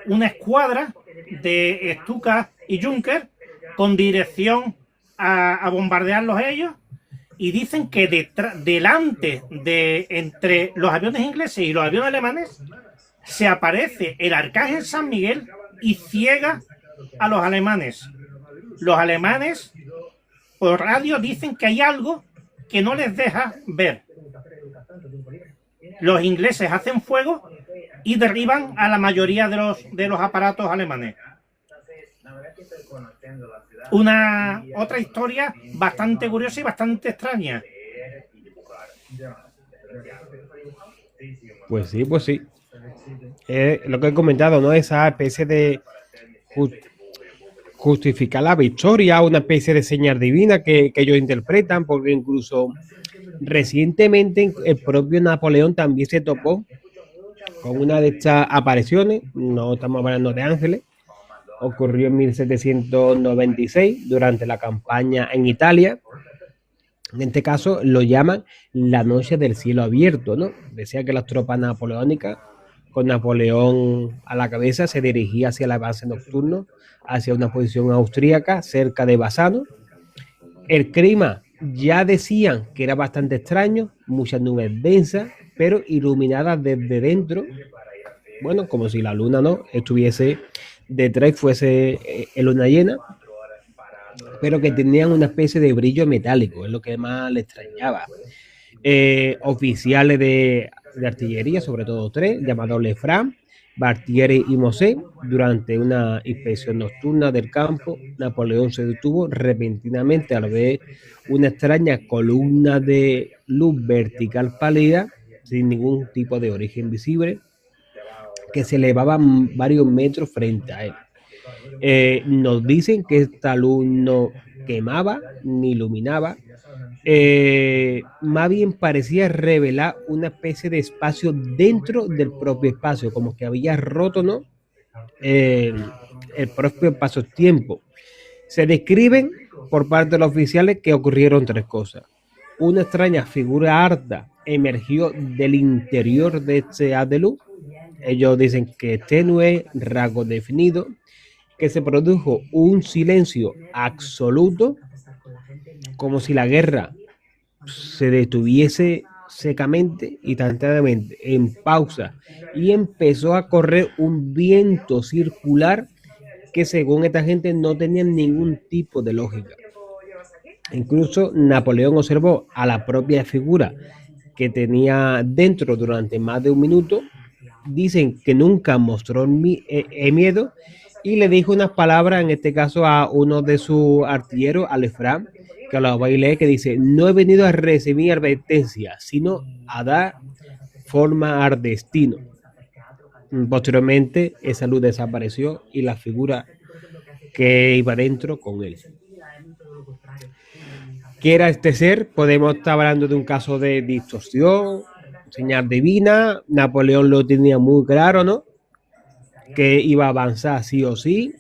una escuadra de Stuka y Junker con dirección a bombardearlos ellos, y dicen que delante entre los aviones ingleses y los aviones alemanes se aparece el Arcángel San Miguel y ciega a los alemanes. Los alemanes por radio dicen que hay algo que no les deja ver. Los ingleses hacen fuego y derriban a la mayoría de los aparatos alemanes. Otra historia bastante curiosa y bastante extraña. Pues sí. Lo que he comentado, ¿no? Esa especie de justificar la victoria, una especie de señal divina que ellos interpretan, porque incluso recientemente el propio Napoleón también se topó con una de estas apariciones. No estamos hablando de ángeles. Ocurrió en 1796 durante la campaña en Italia. En este caso lo llaman la noche del cielo abierto, ¿no? Decía que las tropas napoleónicas, con Napoleón a la cabeza, se dirigían hacia el avance nocturno, hacia una posición austríaca cerca de Bassano. El clima ya decían que era bastante extraño, muchas nubes densas, pero iluminadas desde dentro. Bueno, como si la luna no estuviese detrás, fuese en luna llena, pero que tenían una especie de brillo metálico, es lo que más le extrañaba. Oficiales de artillería, sobre todo 3, llamados Lefranc, Bartieri y Mosé. Durante una inspección nocturna del campo, Napoleón se detuvo repentinamente al ver una extraña columna de luz vertical pálida, sin ningún tipo de origen visible, que se elevaba varios metros frente a él. Nos dicen que esta luz no quemaba ni iluminaba, más bien parecía revelar una especie de espacio dentro del propio espacio, como que había roto, ¿no? El propio espacio-tiempo. Se describen por parte de los oficiales que ocurrieron tres cosas. Una extraña figura alta emergió del interior de este haz de luz. Ellos dicen que tenue, rasgo definido, que se produjo un silencio absoluto, como si la guerra se detuviese secamente y instantáneamente en pausa, y empezó a correr un viento circular que según esta gente no tenía ningún tipo de lógica. Incluso Napoleón observó a la propia figura que tenía dentro durante más de un minuto. Dicen que nunca mostró miedo y le dijo unas palabras, en este caso a uno de sus artilleros, a Lefranc, que lo voy a leer, que dice: no he venido a recibir advertencia, sino a dar forma al destino. Posteriormente, esa luz desapareció y la figura que iba dentro con él. ¿Qué era este ser? Podemos estar hablando de un caso de distorsión, señal divina. Napoleón lo tenía muy claro, ¿no? Que iba a avanzar sí o sí.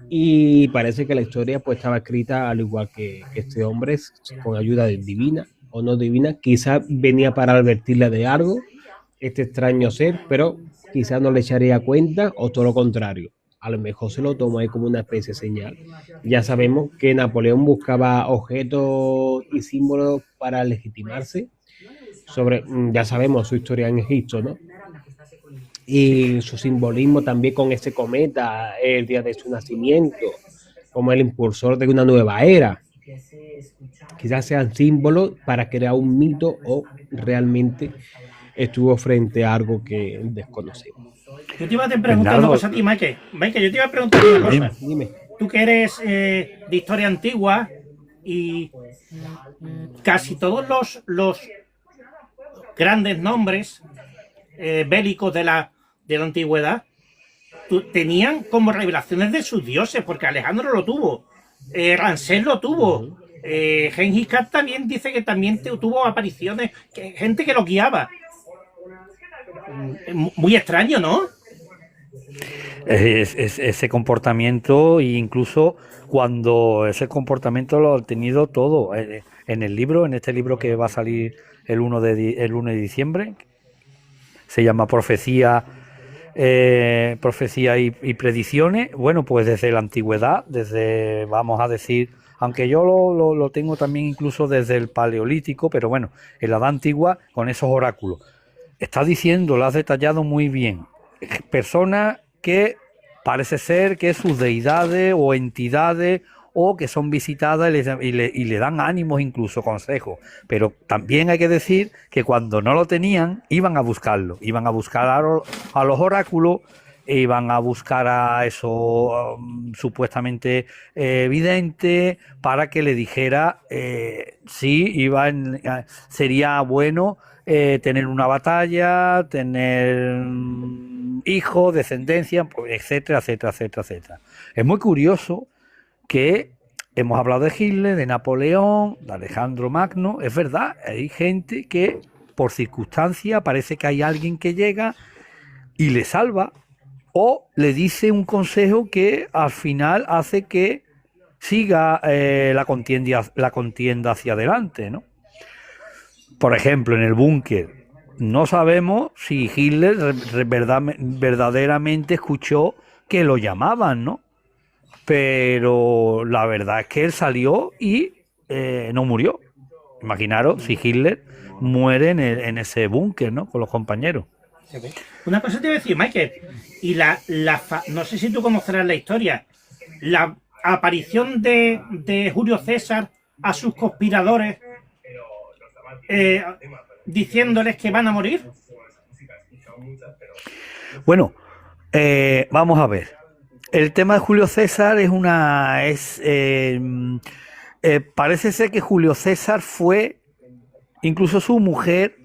Y parece que la historia pues estaba escrita al igual que este hombre, con ayuda de divina o no divina. Quizás venía para advertirle de algo, este extraño ser, pero quizás no le echaría cuenta, o todo lo contrario. A lo mejor se lo tomó ahí como una especie de señal. Ya sabemos que Napoleón buscaba objetos y símbolos para legitimarse. Ya sabemos su historia en Egipto, ¿no? Y su simbolismo también con ese cometa, el día de su nacimiento, como el impulsor de una nueva era. Quizás sean símbolos para crear un mito, o realmente estuvo frente a algo que desconocemos. Yo te iba a preguntar una cosa a ti, Mike. Mike, yo te iba a preguntar una cosa. Dime. Tú que eres de historia antigua y casi todos los grandes nombres bélicos de la antigüedad tenían como revelaciones de sus dioses, porque Alejandro lo tuvo, Ramsés lo tuvo, Gengis Khan también dice que también tuvo apariciones, gente que lo guiaba. Muy extraño, ¿no? Ese comportamiento, e incluso cuando ese comportamiento lo ha tenido todo en el libro, en este libro que va a salir el 1 de diciembre, se llama Profecía y Predicciones. Bueno, pues desde la antigüedad, desde, vamos a decir, aunque yo lo tengo también incluso desde el Paleolítico, pero bueno, en la edad antigua, con esos oráculos. Está diciendo, lo has detallado muy bien, personas que parece ser que sus deidades o entidades o que son visitadas y le dan ánimos, incluso consejos. Pero también hay que decir que cuando no lo tenían, iban a buscarlo, iban a buscar a los oráculos, iban a buscar a eso supuestamente vidente, para que le dijera si sería bueno tener una batalla, tener hijos, descendencia, etcétera, etcétera, etcétera, etcétera. Es muy curioso que hemos hablado de Hitler, de Napoleón, de Alejandro Magno. Es verdad, hay gente que por circunstancia parece que hay alguien que llega y le salva o le dice un consejo que al final hace que siga la contienda hacia adelante, ¿no? Por ejemplo, en el búnker, no sabemos si Hitler verdaderamente escuchó que lo llamaban, ¿no? Pero la verdad es que él salió y no murió. Imaginaros si Hitler muere en ese búnker, ¿no? Con los compañeros. Una cosa te voy a decir, Michael, y no sé si tú conocerás la historia, la aparición de Julio César a sus conspiradores diciéndoles que van a morir. Bueno, vamos a ver. El tema de Julio César parece ser que Julio César fue, incluso su mujer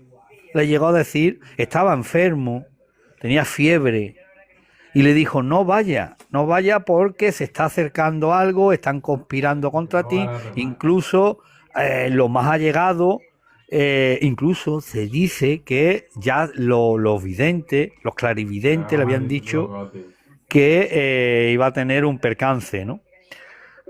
le llegó a decir, estaba enfermo, tenía fiebre, y le dijo, no vaya porque se está acercando algo, están conspirando contra ti, incluso los más allegados, incluso se dice que ya los videntes, los clarividentes le habían dicho que iba a tener un percance, ¿no?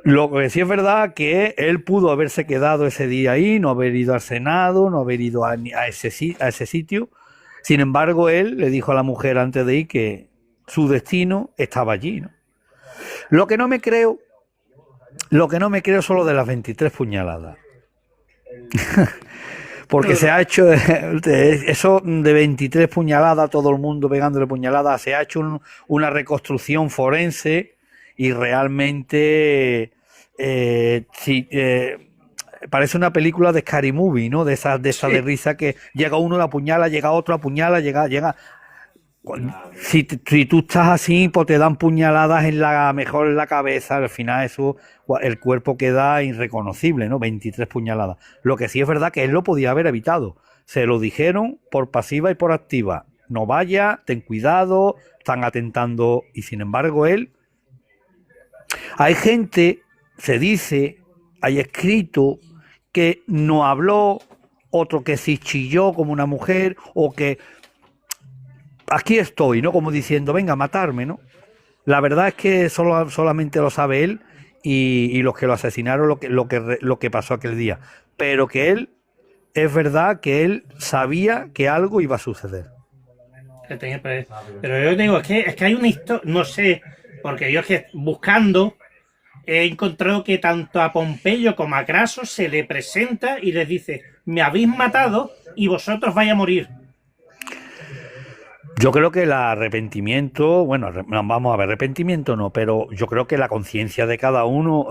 Lo que sí es verdad que él pudo haberse quedado ese día ahí, no haber ido al Senado, no haber ido a ese sitio. Sin embargo, él le dijo a la mujer antes de ir que su destino estaba allí, ¿no? Lo que no me creo son lo de las 23 puñaladas. Porque se ha hecho eso de 23 puñaladas, todo el mundo pegándole puñaladas, se ha hecho una reconstrucción forense y realmente parece una película de Scary Movie, ¿no? De esa de risa que llega uno, la apuñala, llega otro, apuñala, llega. Si tú estás así, pues te dan puñaladas mejor en la cabeza, al final eso, el cuerpo queda irreconocible, ¿no? 23 puñaladas. Lo que sí es verdad que él lo podía haber evitado. Se lo dijeron por pasiva y por activa. No vaya, ten cuidado, están atentando. Y sin embargo él... Hay gente, se dice, hay escrito, que no habló, otro que sí chilló como una mujer, o que... Aquí estoy, ¿no? Como diciendo, venga, a matarme, ¿no? La verdad es que solamente lo sabe él y los que lo asesinaron, lo que pasó aquel día. Pero que él, es verdad que él sabía que algo iba a suceder. Pero yo digo, es que hay una historia, no sé, porque yo es que buscando he encontrado que tanto a Pompeyo como a Craso se le presenta y les dice, me habéis matado y vosotros vais a morir. Yo creo que el arrepentimiento, bueno, vamos a ver, arrepentimiento no, pero yo creo que la conciencia de cada uno,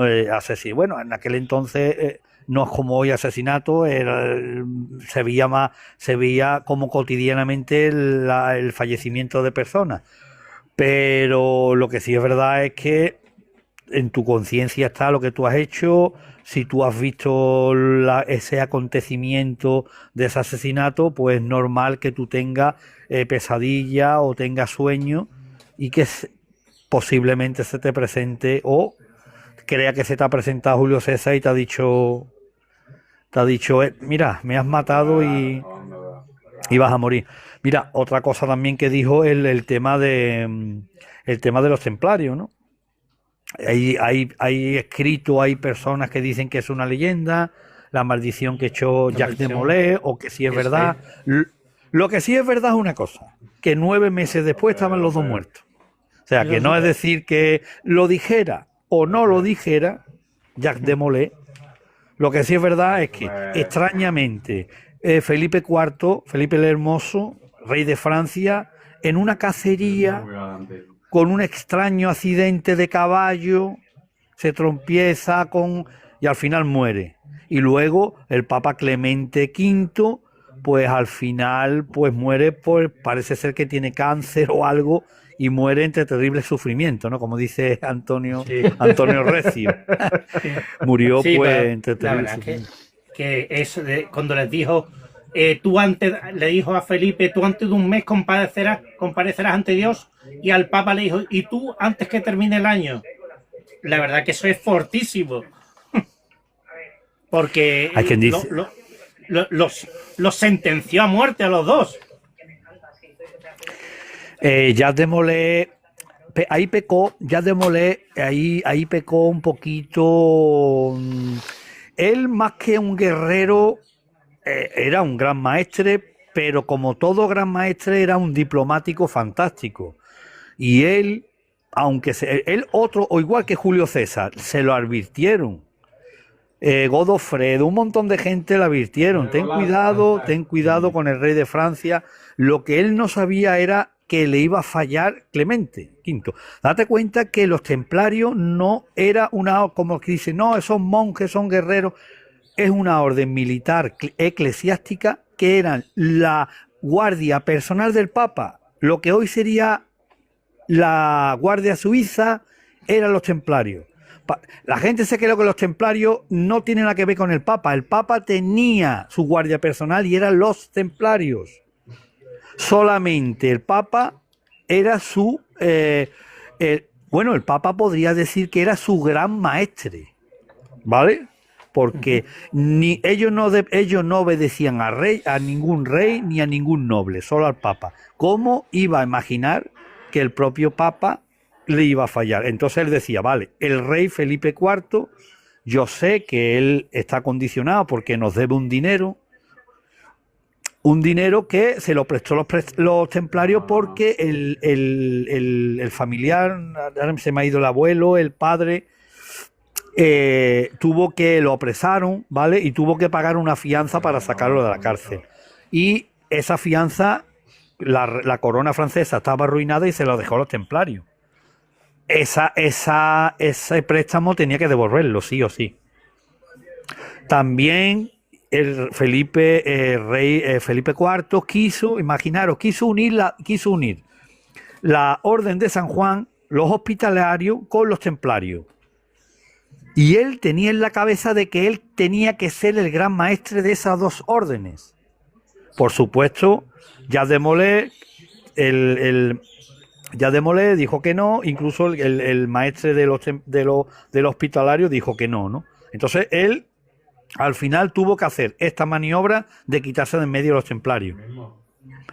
bueno, en aquel entonces no es como hoy asesinato, se veía como cotidianamente el fallecimiento de personas, pero lo que sí es verdad es que en tu conciencia está lo que tú has hecho. Si tú has visto ese acontecimiento de ese asesinato, pues es normal que tú tengas pesadilla o tengas sueño y que posiblemente se te presente o crea que se te ha presentado Julio César y te ha dicho mira, me has matado y vas a morir. Mira, otra cosa también que dijo el tema de los templarios, ¿no? Hay escrito, hay personas que dicen que es una leyenda, la maldición que echó Jacques de Molay, o que sí es verdad. Lo que sí es verdad es una cosa, que 9 meses después estaban los dos muertos. O sea, que no es decir que lo dijera o no lo dijera Jacques de Molay. Lo que sí es verdad es que, extrañamente, Felipe IV, Felipe el Hermoso, rey de Francia, en una cacería, con un extraño accidente de caballo, se trompieza y al final muere. Y luego el Papa Clemente V, pues al final pues muere, pues parece ser que tiene cáncer o algo, y muere entre terrible sufrimiento, ¿no? Como dice Antonio Recio. Murió pues entre terrible sufrimiento. Que eso cuando les dijo, le dijo a Felipe, tú antes de un mes comparecerás ante Dios, y al Papa le dijo, y tú antes que termine el año. La verdad que eso es fortísimo. Porque hay quien dice... los sentenció a muerte a los dos. Jacques de Molay, ahí pecó, Jacques de Molay, ahí pecó un poquito. Él, más que un guerrero, era un gran maestre, pero como todo gran maestre, era un diplomático fantástico. Y él, o igual que Julio César, se lo advirtieron. Godofredo, un montón de gente le advirtieron, ten cuidado con el rey de Francia. Lo que él no sabía era que le iba a fallar Clemente V. Date cuenta que los templarios no era como que dicen, no, esos monjes son guerreros, es una orden militar eclesiástica que eran la guardia personal del Papa. Lo que hoy sería la Guardia Suiza eran los templarios. La gente se cree que los templarios no tienen nada que ver con el Papa. El Papa tenía su guardia personal y eran los templarios. Solamente el Papa era el Papa podría decir que era su gran maestre, ¿vale? porque ni ellos no obedecían a ningún rey ni a ningún noble, solo al Papa. ¿Cómo iba a imaginar que el propio Papa le iba a fallar? Entonces él decía, vale, el rey Felipe IV, yo sé que él está condicionado porque nos debe un dinero que se lo prestó los templarios porque el familiar, ahora se me ha ido el abuelo, el padre, lo apresaron, ¿vale? Y tuvo que pagar una fianza para sacarlo de la cárcel. Y esa fianza, la corona francesa estaba arruinada y se lo dejó a los templarios. Ese préstamo tenía que devolverlo, sí o sí. También el rey Felipe IV quiso unir la orden de San Juan, los hospitalarios, con los templarios. Y él tenía en la cabeza de que él tenía que ser el gran maestre de esas dos órdenes. Por supuesto, Jacques de Molay, Jacques de Molay dijo que no, incluso el maestre de los hospitalarios dijo que no, ¿no? Entonces él al final tuvo que hacer esta maniobra de quitarse de en medio de los templarios.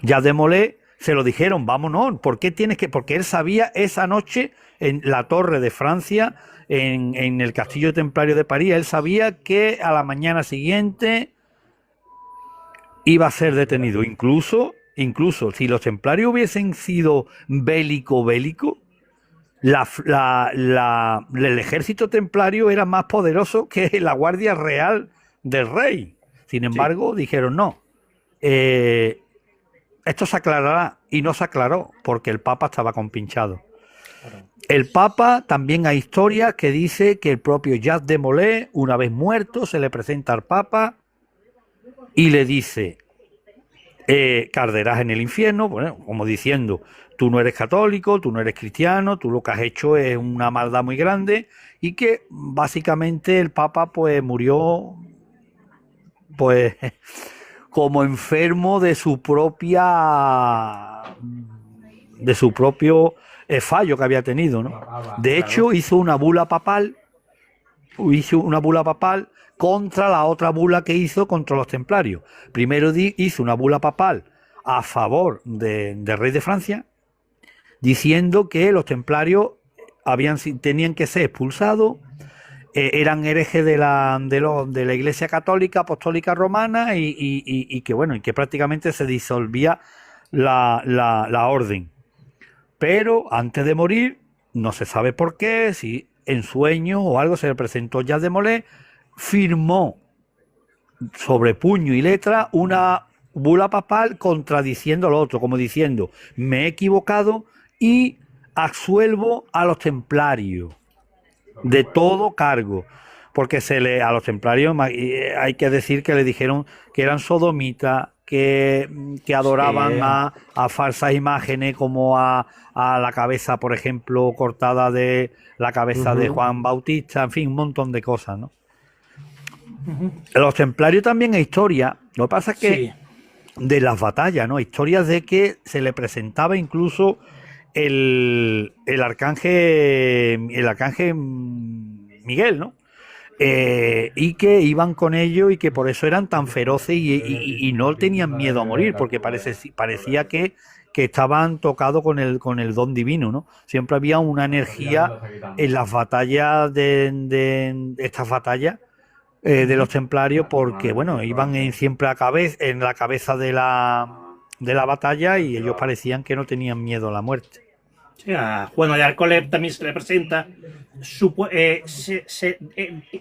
Jacques de Molay se lo dijeron, vámonos, porque él sabía esa noche en la Torre de Francia, en el Castillo Templario de París, él sabía que a la mañana siguiente iba a ser detenido. Incluso si los templarios hubiesen sido bélico, el ejército templario era más poderoso que la Guardia Real del Rey. Sin embargo, dijeron no. Esto se aclarará, y no se aclaró porque el Papa estaba compinchado. El Papa, también hay historias que dice que el propio Jacques de Molay, una vez muerto, se le presenta al Papa y le dice: arderás en el infierno, bueno, como diciendo, tú no eres católico, tú no eres cristiano, tú lo que has hecho es una maldad muy grande, y que básicamente el Papa pues murió pues como enfermo de su propio fallo que había tenido, ¿no? De hecho, hizo una bula papal contra la otra bula que hizo contra los templarios. Primero hizo una bula papal a favor del rey de Francia, diciendo que los templarios tenían que ser expulsados, eran herejes de la Iglesia Católica Apostólica Romana, y que prácticamente se disolvía la orden. Pero antes de morir, no se sabe por qué, si en sueños o algo, se le presentó Jacques de Molay, firmó sobre puño y letra una bula papal contradiciendo lo otro, como diciendo: me he equivocado y absuelvo a los templarios de todo cargo, porque a los templarios hay que decir que le dijeron que eran sodomitas, que adoraban a falsas imágenes, como a la cabeza, por ejemplo, cortada de la cabeza de Juan Bautista, en fin, un montón de cosas, ¿no? Los templarios también hay historia, lo que pasa es que de las batallas, ¿no? Historias de que se le presentaba incluso el arcángel Miguel, ¿no? Y que iban con ellos y que por eso eran tan feroces y no tenían miedo a morir, porque parecía que estaban tocados con el don divino, ¿no? Siempre había una energía en las batallas de estas batallas de los templarios, porque bueno, iban siempre en la cabeza de la batalla, y ellos parecían que no tenían miedo a la muerte. Sí, a Juan de Arcolé también se le presenta.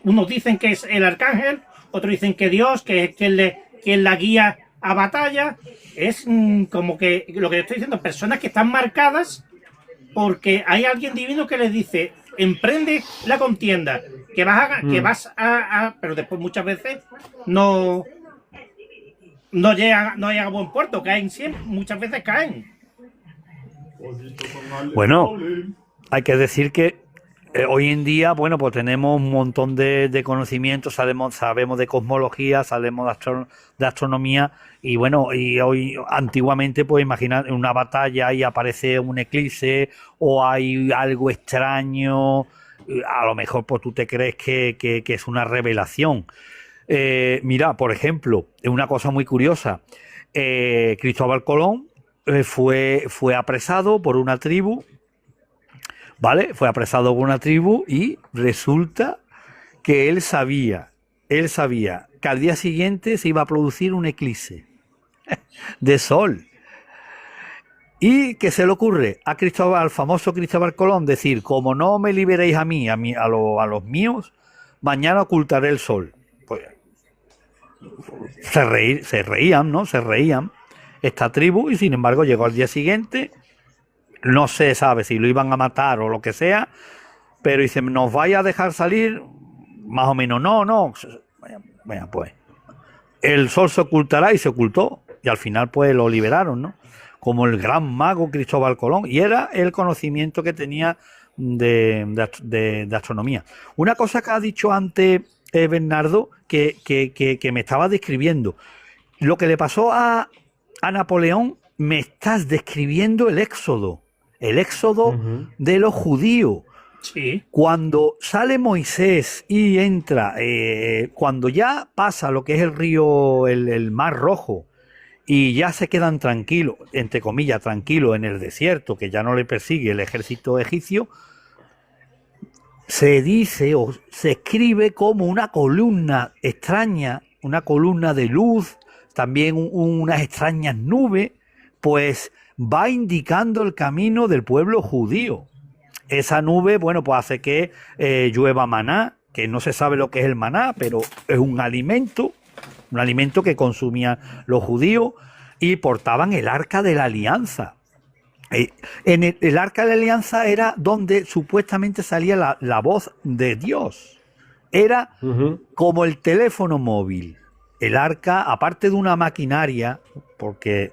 Unos dicen que es el arcángel, otros dicen que Dios, que es quien la guía a batalla. Es como que lo que estoy diciendo, personas que están marcadas porque hay alguien divino que les dice: emprende la contienda, que vas a pero después muchas veces no llega a buen puerto, caen siempre, muchas veces caen. Bueno, hay que decir que hoy en día, bueno, pues tenemos un montón de conocimientos, sabemos de cosmología, sabemos de astronomía, y bueno, y hoy antiguamente, pues imaginar una batalla y aparece un eclipse o hay algo extraño a lo mejor pues tú te crees que es una revelación. Mira, por ejemplo, una cosa muy curiosa, Cristóbal Colón fue apresado por una tribu, ¿vale? Fue apresado por una tribu y resulta que él sabía que al día siguiente se iba a producir un eclipse de sol. ¿Y qué se le ocurre al famoso Cristóbal Colón? Decir, como no me liberéis a los míos, mañana ocultaré el sol. Pues se reían, ¿no? Se reían esta tribu y sin embargo llegó al día siguiente, no se sabe si lo iban a matar o lo que sea, pero dicen, ¿nos vais a dejar salir? Más o menos, no. Bueno, pues el sol se ocultará y se ocultó y al final pues lo liberaron, ¿no? Como el gran mago Cristóbal Colón, y era el conocimiento que tenía de astronomía. Una cosa que ha dicho antes Bernardo, que me estaba describiendo, lo que le pasó a Napoleón, me estás describiendo el éxodo de los judíos. Sí. Cuando sale Moisés y entra, cuando ya pasa lo que es el río, el Mar Rojo, y ya se quedan tranquilos, entre comillas, tranquilos en el desierto, que ya no le persigue el ejército egipcio, se dice o se escribe como una columna extraña, una columna de luz, también unas extrañas nubes, pues va indicando el camino del pueblo judío. Esa nube, bueno, pues hace que llueva maná, que no se sabe lo que es el maná, pero es un alimento que consumían los judíos, y portaban el arca de la alianza. En el arca de la alianza era donde supuestamente salía la voz de Dios. Era como el teléfono móvil. El arca, aparte de una maquinaria, porque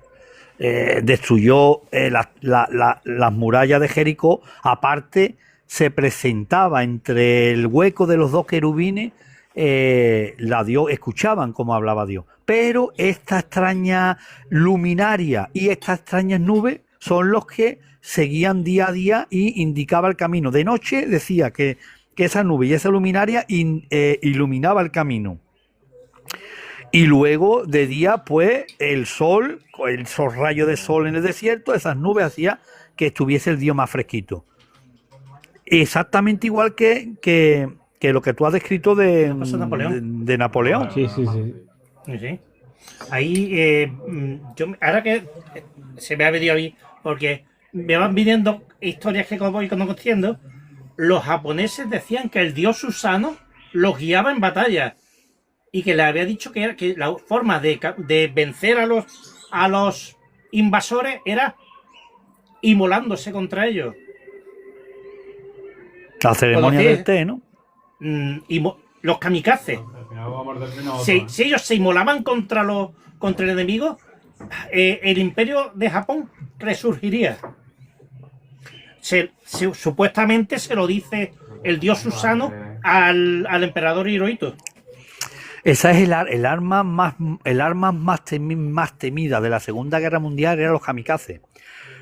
destruyó las murallas de Jericó, aparte se presentaba entre el hueco de los dos querubines, escuchaban cómo hablaba Dios. Pero esta extraña luminaria y estas extrañas nubes son los que seguían día a día y indicaba el camino. De noche decía que esa nube y esa luminaria iluminaba el camino. Y luego de día, pues el rayo de sol en el desierto, esas nubes hacía que estuviese el día más fresquito. Exactamente igual que lo que tú has descrito de Napoleón. Sí. Sí. Ahí, ahora que se me ha venido a mí, porque me van viniendo historias que voy conociendo, los japoneses decían que el dios Susano los guiaba en batalla y que le había dicho que la forma de vencer a los invasores era inmolándose contra ellos. La ceremonia del té, ¿no? Los kamikazes. Si ellos se inmolaban contra el enemigo, el imperio de Japón resurgiría. Supuestamente se lo dice el dios Susano al emperador Hirohito. Esa es el arma más temida de la Segunda Guerra Mundial, eran los kamikazes.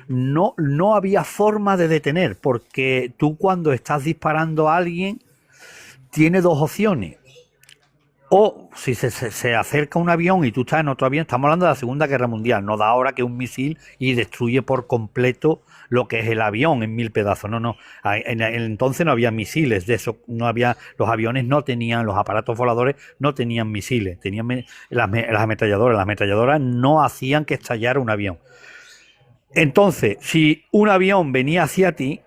No había forma de detener, porque tú cuando estás disparando a alguien tienes dos opciones. O si se acerca un avión y tú estás en otro avión, estamos hablando de la Segunda Guerra Mundial, no da ahora que un misil y destruye por completo lo que es el avión en 1000 pedazos. No. Entonces no había misiles, de eso no había, los aviones no tenían, los aparatos voladores no tenían misiles, tenían las ametralladoras. Las ametralladoras no hacían que estallara un avión. Entonces, si un avión venía hacia ti,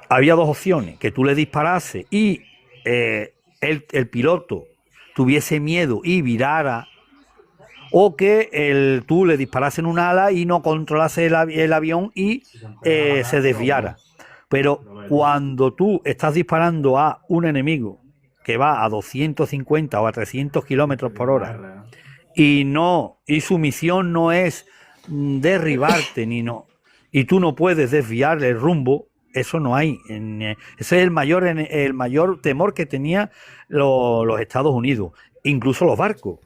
había dos opciones: que tú le disparase y el piloto tuviese miedo y virara, o que tú le disparase en un ala y no controlase el avión y se desviara. Pero cuando tú estás disparando a un enemigo que va a 250 o a 300 kilómetros por hora y su misión no es derribarte y tú no puedes desviarle el rumbo, eso no hay. Ese es el mayor temor que tenía los Estados Unidos, incluso los barcos.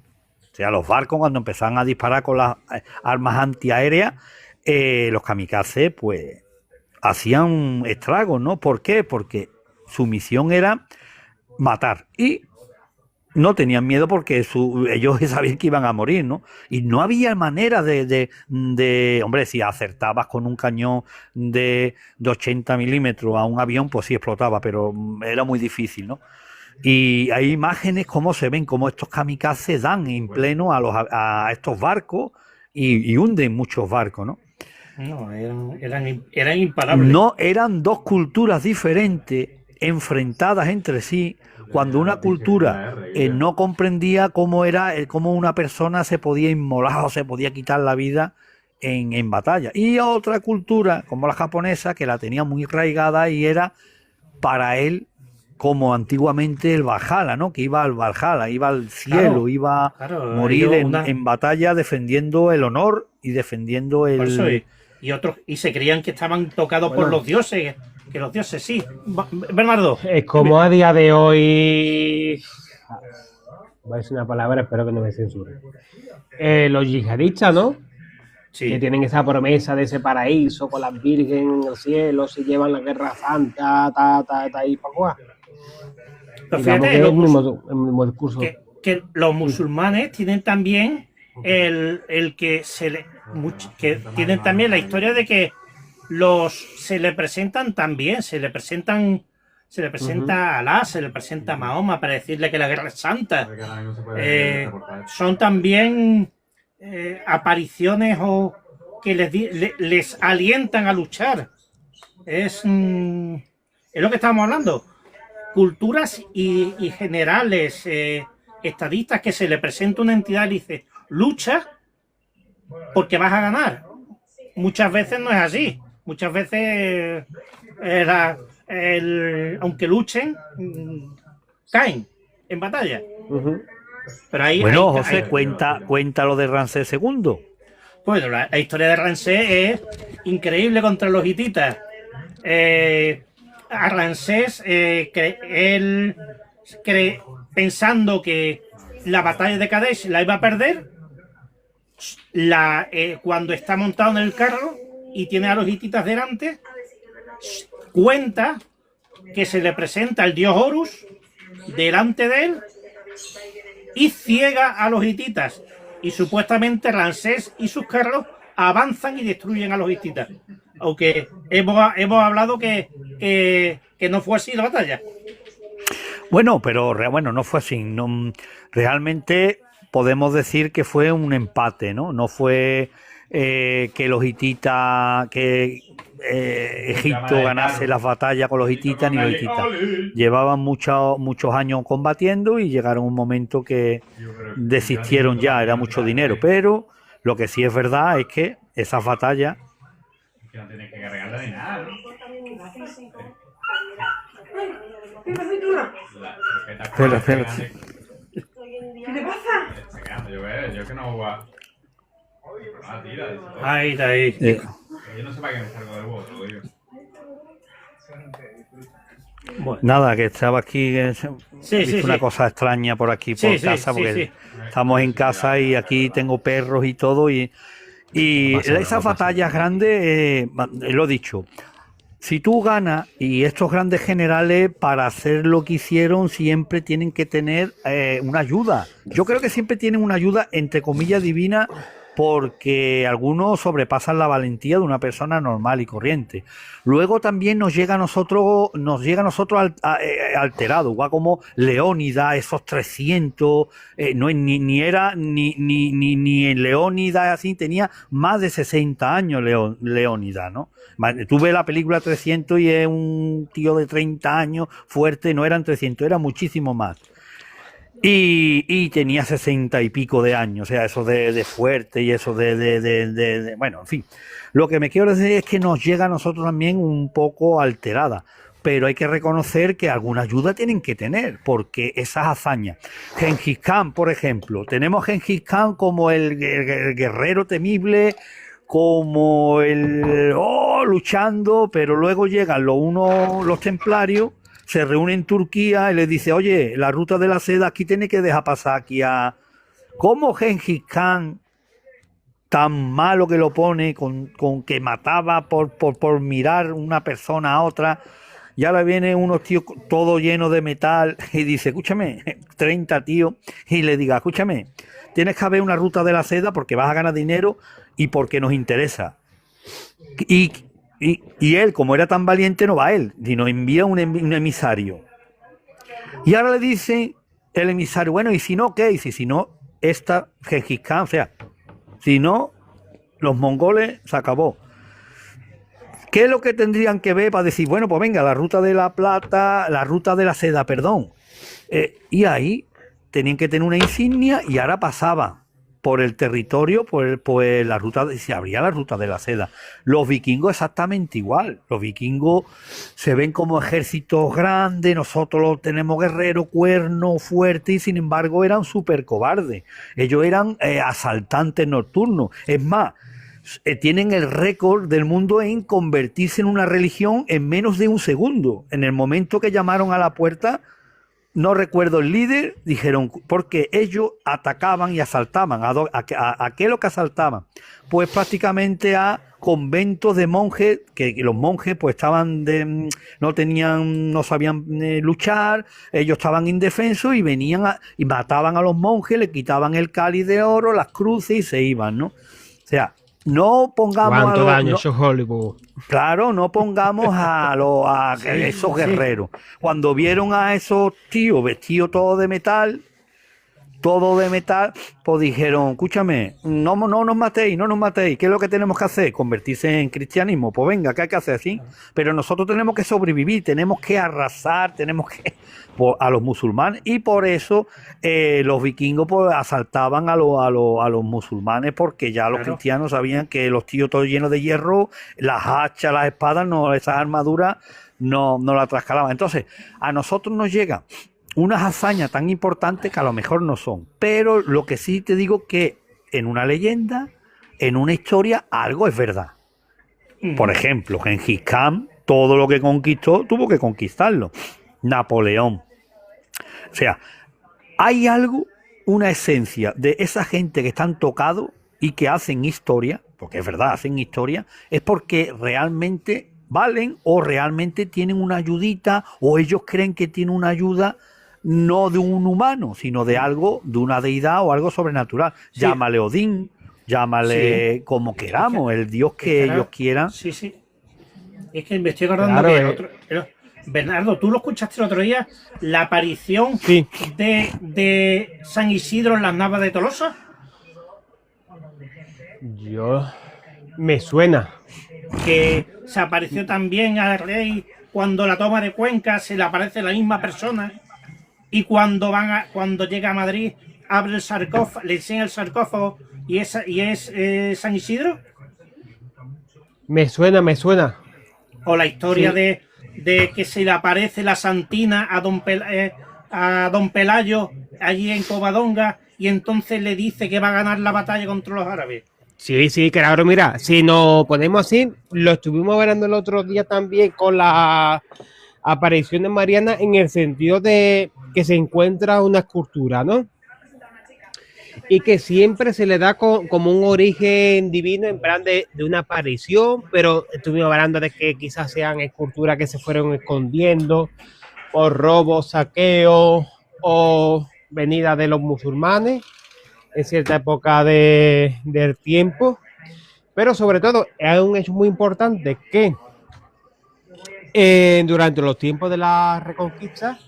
O sea, los barcos, cuando empezaban a disparar con las armas antiaéreas, los kamikazes pues hacían estragos, ¿no? ¿Por qué? Porque Su misión era matar. Y no tenían miedo porque ellos sabían que iban a morir, ¿no? Y no había manera hombre, si acertabas con un cañón de 80 milímetros a un avión, pues sí explotaba, pero era muy difícil, ¿no? Y hay imágenes como se ven, como estos kamikazes dan en pleno a estos barcos y hunden muchos barcos, ¿no? No, eran imparables. No, eran dos culturas diferentes, enfrentadas entre sí, cuando una cultura no comprendía cómo una persona se podía inmolar o se podía quitar la vida en batalla. Y otra cultura, como la japonesa, que la tenía muy arraigada y era para él como antiguamente el Valhalla, ¿no? Que iba al Valhalla, iba al cielo, Claro, iba a claro, morir en batalla defendiendo el honor y defendiendo por el... eso, y otros, y se creían que estaban tocados por los dioses, que los dioses sí. Bernardo. Es como a día de hoy. Voy a decir una palabra, espero que no me censuren. Los yihadistas, ¿no? Sí. Que tienen esa promesa de ese paraíso con las vírgenes en el cielo, se llevan la guerra santa, y pa' cuá. Pero Digamos fíjate, que es el mismo discurso. que los musulmanes tienen también que tienen también la historia de que se le presentan también, se le presenta a Alá, se le presenta a Mahoma para decirle que la guerra es santa. Son también apariciones o que les alientan a luchar. Es lo que estábamos hablando. Culturas y generales, estadistas, que se le presenta una entidad y dice, lucha porque vas a ganar. Muchas veces no es así. Muchas veces, aunque luchen, caen en batalla. Pero bueno, José, cuenta lo de Ramsés II. Bueno, la historia de Ramsés es increíble contra los hititas. A Ramsés, él pensando que la batalla de Kadesh la iba a perder, cuando está montado en el carro y tiene a los hititas delante, cuenta que se le presenta el dios Horus delante de él y ciega a los hititas, y supuestamente Ramsés y sus carros avanzan y destruyen a los hititas, aunque hemos hablado que no fue así la batalla. Bueno, pero no fue así. No, realmente podemos decir que fue un empate, ¿no? No fue que los hititas, que Egipto ganase las batallas con los hititas, ni los hititas. Llevaban muchos años combatiendo y llegaron a un momento que desistieron ya, era mucho dinero. Pero lo que sí es verdad es que esas batallas... Que no tienes que cargarla ni nada, ¿no? Espera. ¿Qué te pasa? Yo que no voy a... Ahí. Yo no sé para qué me salgo del huevo, te lo digo. Bueno. Nada, que estaba aquí, Sí, una cosa extraña por aquí, por casa, porque estamos en casa y aquí tengo perros y todo, y esas batallas grandes, lo he dicho, si tú ganas, y estos grandes generales, para hacer lo que hicieron, siempre tienen que tener una ayuda. Yo creo que siempre tienen una ayuda, entre comillas, divina, porque algunos sobrepasan la valentía de una persona normal y corriente. Luego también nos llega a nosotros alterado, igual como Leónidas, esos 300, no ni era ni en Leónidas así, tenía más de 60 años Leónidas, ¿no? Tú ves la película 300 y es un tío de 30 años fuerte, no eran 300, era muchísimo más. Y tenía 60 y pico de años, o sea, eso de fuerte y eso de bueno, en fin. Lo que me quiero decir es que nos llega a nosotros también un poco alterada, pero hay que reconocer que alguna ayuda tienen que tener, porque esas hazañas. Gengis Khan, por ejemplo, tenemos Gengis Khan como el guerrero temible, como luchando, pero luego llegan los templarios, se reúne en Turquía y le dice, oye, la ruta de la seda aquí tiene que dejar pasar aquí a... ¿Cómo Gengis Khan, tan malo que lo pone, con que mataba por mirar una persona a otra, Y ahora vienen unos tíos todo llenos de metal y dice, escúchame, 30 tíos, y le diga, escúchame, tienes que haber una ruta de la seda porque vas a ganar dinero y porque nos interesa. Y él, como era tan valiente, no va a él, sino envía un emisario. Y ahora le dice el emisario, bueno, ¿y si no qué? Y si no, esta Gengis Khan, o sea, si no, los mongoles se acabó. ¿Qué es lo que tendrían que ver para decir, bueno, pues venga, la ruta de la plata, la ruta de la seda, perdón? Y ahí tenían que tener una insignia y ahora pasaba por el territorio, pues la ruta, se abría la ruta de la seda. Los vikingos exactamente igual. Los vikingos se ven como ejércitos grandes, nosotros los tenemos guerreros, cuernos, fuertes, y sin embargo eran súper cobardes. Ellos eran asaltantes nocturnos. Es más, tienen el récord del mundo en convertirse en una religión en menos de un segundo. En el momento que llamaron a la puerta, no recuerdo el líder, dijeron, porque ellos atacaban y asaltaban. ¿A qué es lo que asaltaban? Pues prácticamente a conventos de monjes, que los monjes pues estaban no sabían luchar, ellos estaban indefensos y venían y mataban a los monjes, le quitaban el cáliz de oro, las cruces y se iban, ¿no? O sea, no pongamos ¿Cuánto daño eso Hollywood? Claro, no pongamos a esos guerreros. Cuando vieron a esos tíos vestidos todo de metal, pues dijeron, escúchame, no nos matéis, ¿qué es lo que tenemos que hacer? Convertirse en cristianismo, pues venga, ¿qué hay que hacer? ¿Sí? Pero nosotros tenemos que sobrevivir, tenemos que arrasar, a los musulmanes, y por eso los vikingos pues asaltaban a los musulmanes, porque ya los cristianos sabían que los tíos todos llenos de hierro, las hachas, las espadas, esas armaduras no las trascalaban. Entonces, a nosotros nos llega unas hazañas tan importantes que a lo mejor no son, pero lo que sí te digo que en una leyenda, en una historia, algo es verdad. Por ejemplo, Gengis Khan, todo lo que conquistó, tuvo que conquistarlo. Napoleón. O sea, hay algo, una esencia de esa gente que están tocados y que hacen historia, porque es verdad, hacen historia, es porque realmente valen o realmente tienen una ayudita, o ellos creen que tienen una ayuda no de un humano, sino de algo, de una deidad o algo sobrenatural. Sí. Llámale Odín, llámale como queramos, el dios que ellos quieran. Sí, sí. Es que me estoy acordando Bernardo, ¿tú lo escuchaste el otro día? La aparición de San Isidro en las Navas de Tolosa. Me suena. Que se apareció también al rey cuando la toma de Cuenca, se le aparece la misma persona. Y cuando llega a Madrid, abre el sarcófago, le enseña el sarcófago y es San Isidro. Me suena. O la historia de que se le aparece la Santina a don Pelayo allí en Covadonga y entonces le dice que va a ganar la batalla contra los árabes. Sí, claro, mira, si nos ponemos así, lo estuvimos hablando el otro día también con la aparición de Mariana, en el sentido de que se encuentra una escultura, ¿no? Y que siempre se le da como un origen divino, en plan de una aparición, pero estuvimos hablando de que quizás sean esculturas que se fueron escondiendo por robos, saqueos o venida de los musulmanes en cierta época del tiempo. Pero sobre todo es un hecho muy importante que durante los tiempos de la Reconquista,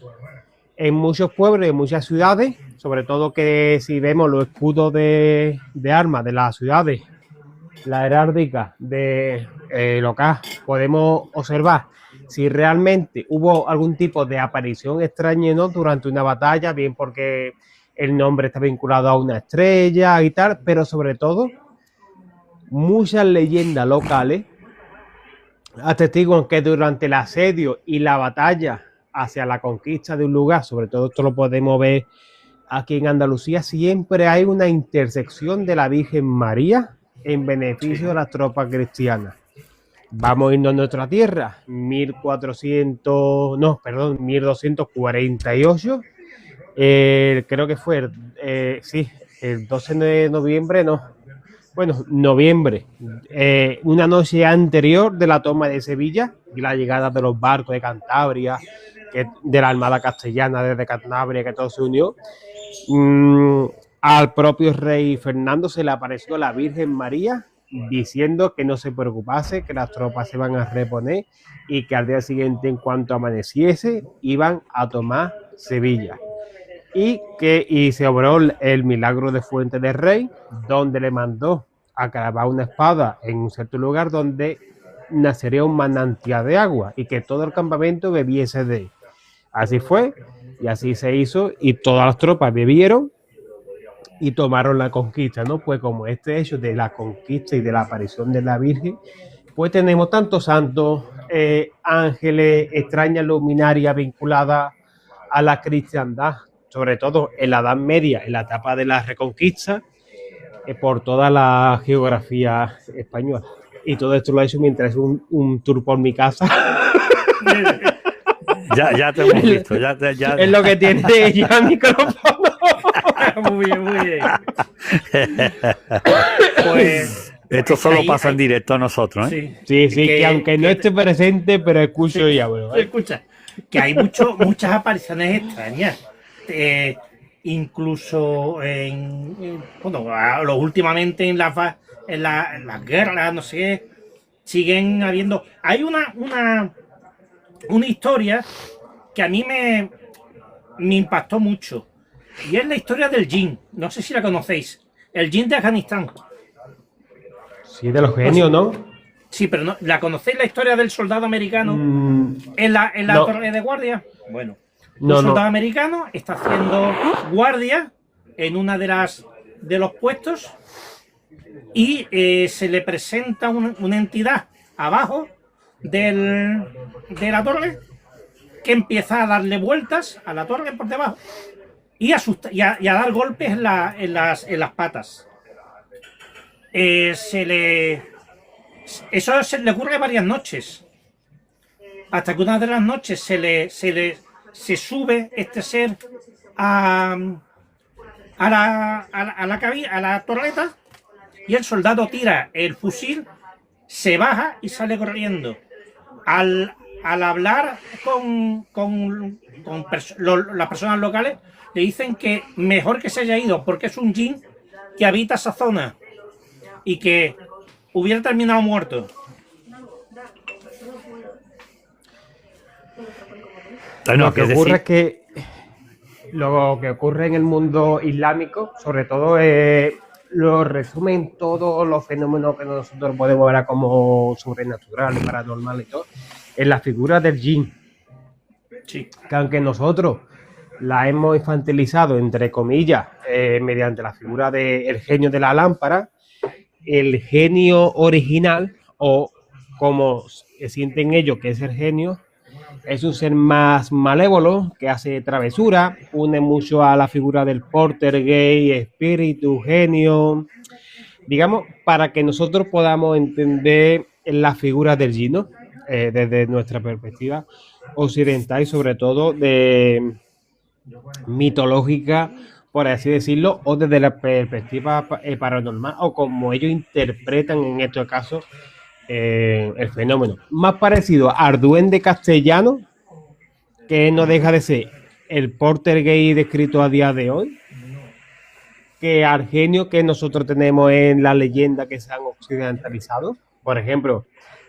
en muchos pueblos y en muchas ciudades, sobre todo que si vemos los escudos de armas de las ciudades, la heráldica de local, podemos observar si realmente hubo algún tipo de aparición extraña, ¿no?, durante una batalla, bien porque el nombre está vinculado a una estrella y tal, pero sobre todo muchas leyendas locales atestiguan que durante el asedio y la batalla hacia la conquista de un lugar, sobre todo esto lo podemos ver aquí en Andalucía, siempre hay una intersección de la Virgen María en beneficio de las tropas cristianas. Vamos a irnos a nuestra tierra, 1248, creo que fue el 12 de noviembre, bueno, noviembre, una noche anterior de la toma de Sevilla y la llegada de los barcos de Cantabria, de la Armada Castellana desde Cantabria, que todo se unió, al propio rey Fernando se le apareció la Virgen María diciendo que no se preocupase, que las tropas se van a reponer y que al día siguiente, en cuanto amaneciese, iban a tomar Sevilla. Y se obró el milagro de Fuente del Rey, donde le mandó a clavar una espada en un cierto lugar donde nacería un manantial de agua y que todo el campamento bebiese de él. Así fue y así se hizo y todas las tropas bebieron y tomaron la conquista, ¿no? Pues como este hecho de la conquista y de la aparición de la Virgen, pues tenemos tantos santos, ángeles, extrañas luminarias vinculadas a la cristiandad, sobre todo en la Edad Media, en la etapa de la Reconquista, por toda la geografía española. Y todo esto lo he hecho mientras un tour por mi casa. Ya te hemos visto. Es lo que tiene ya el micrófono. Muy bien, muy bien. Pues esto solo pasa en directo a nosotros, ¿eh? Sí, que aunque no esté presente, pero escucho ya, bueno, ¿vale? Escucha, que hay muchas apariciones extrañas. Incluso últimamente en las guerras, no sé, siguen habiendo. Hay una historia que a mí me impactó mucho. Y es la historia del Jin. No sé si la conocéis. El Jin de Afganistán. Sí, de los genios, ¿no? Sí, pero no, ¿la conocéis la historia del soldado americano en la no. torre de guardia? Bueno, No, un soldado americano está haciendo guardia en una de los puestos y se le presenta una entidad abajo de la torre que empieza a darle vueltas a la torre por debajo y a dar golpes en las patas. Eso se le ocurre varias noches, hasta que una de las noches se sube este ser a la torreta y el soldado tira el fusil, se baja y sale corriendo. Al hablar con las personas locales, le dicen que mejor que se haya ido porque es un jin que habita esa zona y que hubiera terminado muerto. Lo que ocurre es que lo que ocurre en el mundo islámico, sobre todo, lo resumen todos los fenómenos que nosotros podemos ver como sobrenaturales, paranormales y todo, en la figura del jin. Sí. Que aunque nosotros la hemos infantilizado, entre comillas, mediante la figura del genio de la lámpara, el genio original, o como sienten ellos que es el genio, es un ser más malévolo, que hace travesura, une mucho a la figura del poltergeist, espíritu, genio, digamos, para que nosotros podamos entender la figura del jin, ¿no? Desde nuestra perspectiva occidental y sobre todo de mitológica, por así decirlo, o desde la perspectiva paranormal, o como ellos interpretan en este caso el fenómeno. Más parecido al duende castellano, que no deja de ser el poltergeist descrito a día de hoy, que al genio que nosotros tenemos en la leyenda que se han occidentalizado. Por ejemplo,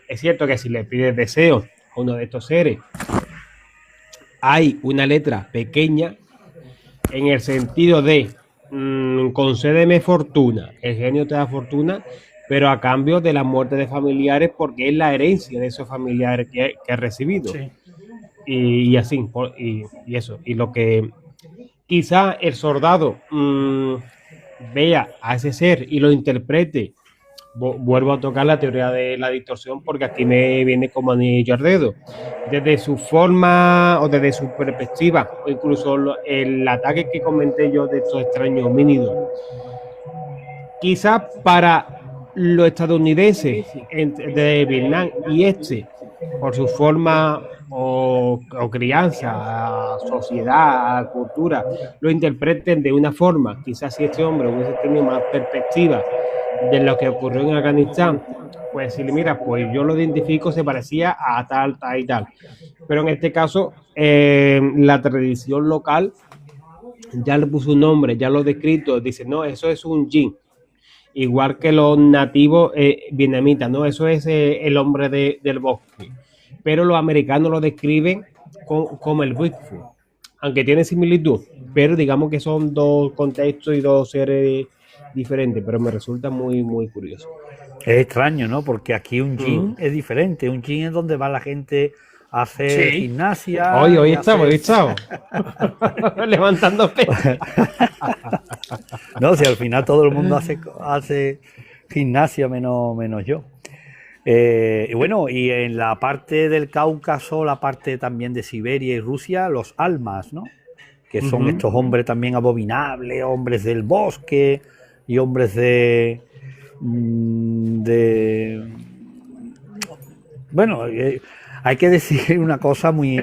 es cierto que si le pides deseo a uno de estos seres, hay una letra pequeña en el sentido de concédeme fortuna, el genio te da fortuna, pero a cambio de la muerte de familiares, porque es la herencia de esos familiares que ha recibido. Sí. Y así, y eso. Y lo que quizá el soldado vea a ese ser y lo interprete, vuelvo a tocar la teoría de la distorsión, porque aquí me viene como anillo al dedo. Desde su forma o desde su perspectiva, o incluso el ataque que comenté yo de estos extraños homínidos, quizá para los estadounidenses de Vietnam y por su forma o crianza, sociedad, cultura, lo interpreten de una forma. Quizás si este hombre hubiese tenido más perspectiva de lo que ocurrió en Afganistán, pues decirle, mira, pues yo lo identifico, se parecía a tal, tal y tal. Pero en este caso, la tradición local ya le puso un nombre, ya lo descrito, dice, no, eso es un jin. Igual que los nativos vietnamitas, ¿no? Eso es el hombre del bosque. Pero los americanos lo describen como el Bigfoot, aunque tiene similitud, pero digamos que son dos contextos y dos seres diferentes, pero me resulta muy, muy curioso. Es extraño, ¿no? Porque aquí un gym es diferente. Un gym es donde va la gente a hacer Sí. gimnasia. Hoy y estamos, hacer- levantando pesas. No, si al final todo el mundo hace gimnasia menos yo. Y bueno, y en la parte del Cáucaso, la parte también de Siberia y Rusia, los almas, ¿no? Que son estos hombres también abominables, hombres del bosque y hombres bueno, hay que decir una cosa muy...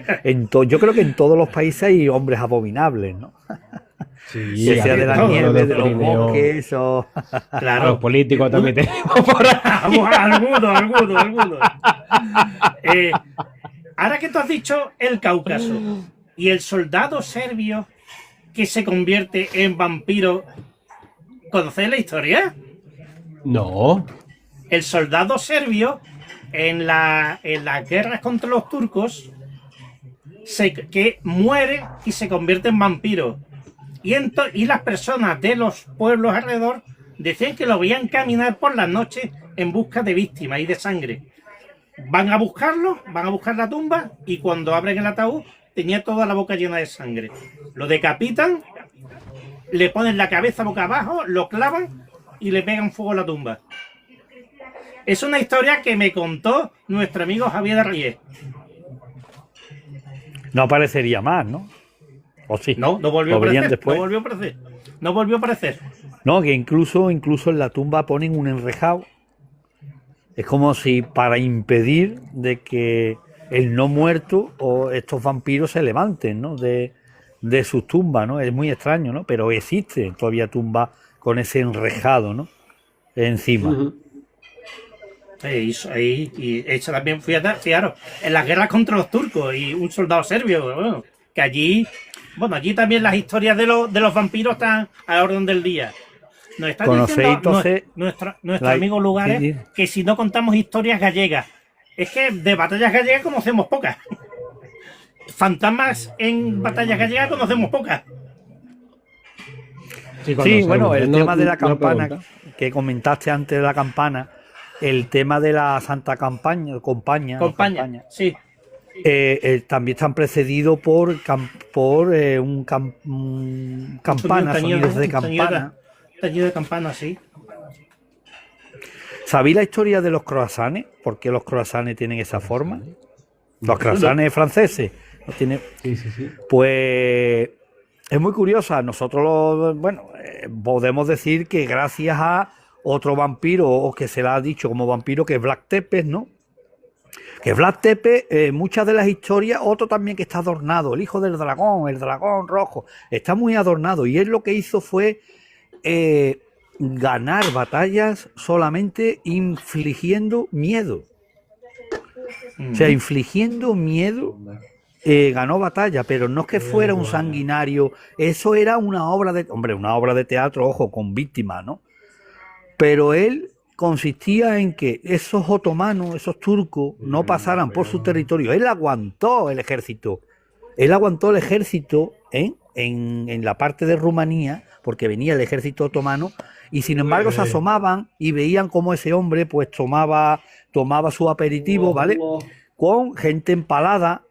yo creo que en todos los países hay hombres abominables, ¿no? Sí, Que sea de la nieve, de los bosques o... Claro, los políticos también tenemos por ahí. Algunos. Ahora que tú has dicho el Cáucaso y el soldado serbio que se convierte en vampiro, ¿conocéis la historia? No. El soldado serbio en las guerras contra los turcos que muere y se convierte en vampiro. Y las personas de los pueblos alrededor decían que lo veían caminar por las noches en busca de víctimas y de sangre. Van a buscarlo, van a buscar la tumba y cuando abren el ataúd tenía toda la boca llena de sangre. Lo decapitan, le ponen la cabeza boca abajo, lo clavan y le pegan fuego a la tumba. Es una historia que me contó nuestro amigo Javier de Reyes. No aparecería más, ¿no? ¿O sí? No volvió a ¿O verían aparecer. después? No volvió a aparecer. No, que incluso en la tumba ponen un enrejado. Es como si para impedir de que el no muerto o estos vampiros se levanten, ¿no? De sus tumbas, ¿no? Es muy extraño, ¿no? Pero existe todavía tumbas con ese enrejado, ¿no? Encima. Y hecho también, fijaros, en las guerras contra los turcos y un soldado serbio, bueno, que allí también las historias de los vampiros están a la orden del día. Nos está diciendo entonces, nuestro amigo Lugares sí. que si no contamos historias gallegas, es que de batallas gallegas conocemos pocas. Fantasmas en batallas gallegas conocemos pocas. Sí, bueno, el tema de la campana que comentaste antes de la campana, el tema de la Santa Compañía, Sí. también están precedidos por campanas, sonidos de campana. Tañido de campana, sí. ¿Sabéis la historia de los croissants? ¿Por qué los croissants tienen esa forma? Los croissants franceses. Sí. Pues es muy curiosa. Nosotros, podemos decir que gracias a otro vampiro, o que se le ha dicho como vampiro, que es Vlad Tepes, ¿no? Que Vlad Tepes, muchas de las historias, otro también que está adornado, el hijo del dragón, el dragón rojo, está muy adornado. Y él lo que hizo fue ganar batallas solamente infligiendo miedo. O sea, infligiendo miedo ganó batalla, pero no es que fuera un sanguinario, eso era una obra de teatro, ojo, con víctimas, ¿no? Pero él consistía en que esos otomanos, esos turcos, no pasaran por su territorio. Él aguantó el ejército. En la parte de Rumanía, porque venía el ejército otomano, y sin embargo se asomaban y veían cómo ese hombre pues tomaba su aperitivo, ¿vale? Con gente empalada,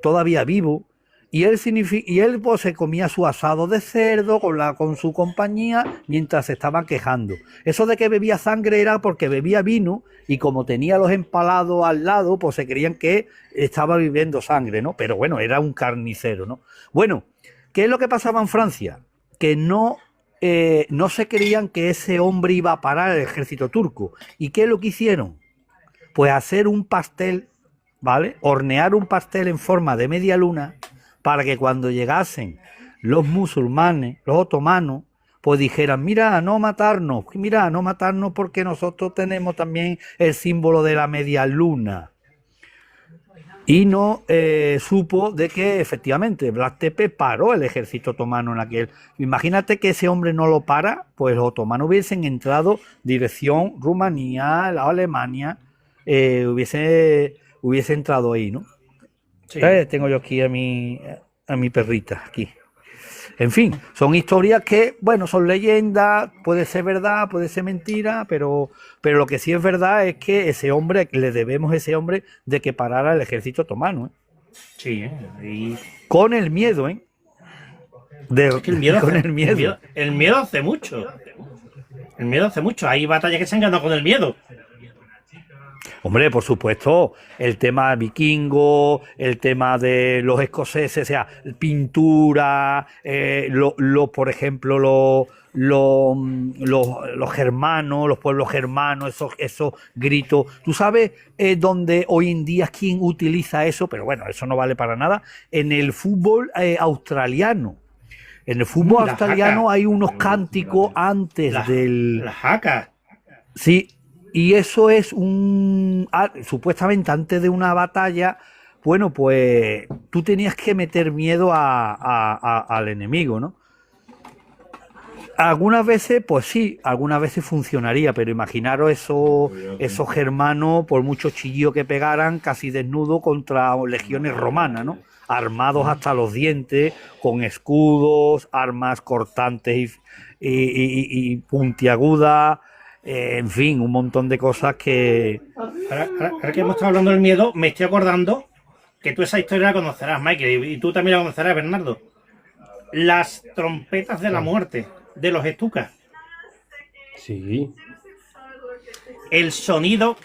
todavía vivo, y él pues se comía su asado de cerdo con su compañía mientras se estaban quejando. Eso de que bebía sangre era porque bebía vino y como tenía los empalados al lado, pues se creían que estaba bebiendo sangre, ¿no? Pero bueno, era un carnicero, ¿no? Bueno, ¿qué es lo que pasaba en Francia? Que no se creían que ese hombre iba a parar el ejército turco. ¿Y qué es lo que hicieron? Pues hacer un pastel, ¿vale? Hornear un pastel en forma de media luna para que cuando llegasen los musulmanes, los otomanos, pues dijeran, mira, no matarnos porque nosotros tenemos también el símbolo de la media luna. Y no supo de que efectivamente Blas Tepe paró el ejército otomano en aquel. Imagínate que ese hombre no lo para, pues los otomanos hubiesen entrado dirección Rumanía, la Alemania, hubiese entrado ahí, ¿no? Sí. Tengo yo aquí a mi perrita, aquí. En fin, son historias que, bueno, son leyendas, puede ser verdad, puede ser mentira, pero lo que sí es verdad es que le debemos a ese hombre de que parara el ejército otomano, ¿eh? Sí, y Con el miedo, ¿eh? es que el miedo con hace, el miedo. el miedo hace mucho. El miedo hace mucho. Hay batallas que se han ganado con el miedo. Hombre, por supuesto, el tema vikingo, el tema de los escoceses, o sea, pintura, por ejemplo, los germanos, los pueblos germanos, esos gritos. ¿Tú sabes dónde hoy en día quién utiliza eso? Pero bueno, eso no vale para nada. En el fútbol australiano. En el fútbol La australiano jaca. hay unos cánticos antes del... La jaca. Sí, y eso es supuestamente antes de una batalla, bueno, pues tú tenías que meter miedo al enemigo, ¿no? Algunas veces, pues sí, algunas veces funcionaría, pero imaginaros esos germanos, por mucho chillido que pegaran, casi desnudos contra legiones romanas, ¿no? Armados hasta los dientes, con escudos, armas cortantes y puntiagudas. En fin, un montón de cosas que... Ahora que hemos estado hablando del miedo, me estoy acordando que tú esa historia la conocerás, Michael, y tú también la conocerás, Bernardo. Las trompetas de la muerte de los estucas. Sí. El sonido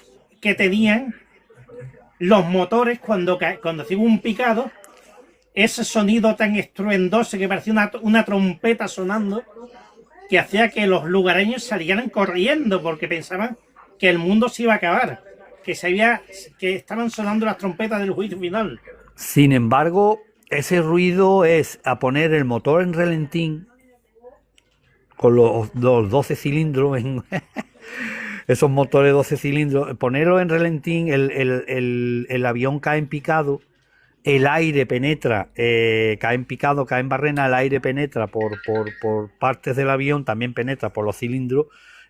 que tenían los motores cuando hacían un picado, ese sonido tan estruendoso que parecía una trompeta sonando, que hacía que los lugareños salieran corriendo porque pensaban que el mundo se iba a acabar, que estaban sonando las trompetas del juicio final. Sin embargo, ese ruido es a poner el motor en relentín con los 12 cilindros, esos motores 12 cilindros, ponerlo en relentín, el avión cae en picado, el aire penetra, cae en picado, cae en barrena, el aire penetra por partes del avión, también penetra por los cilindros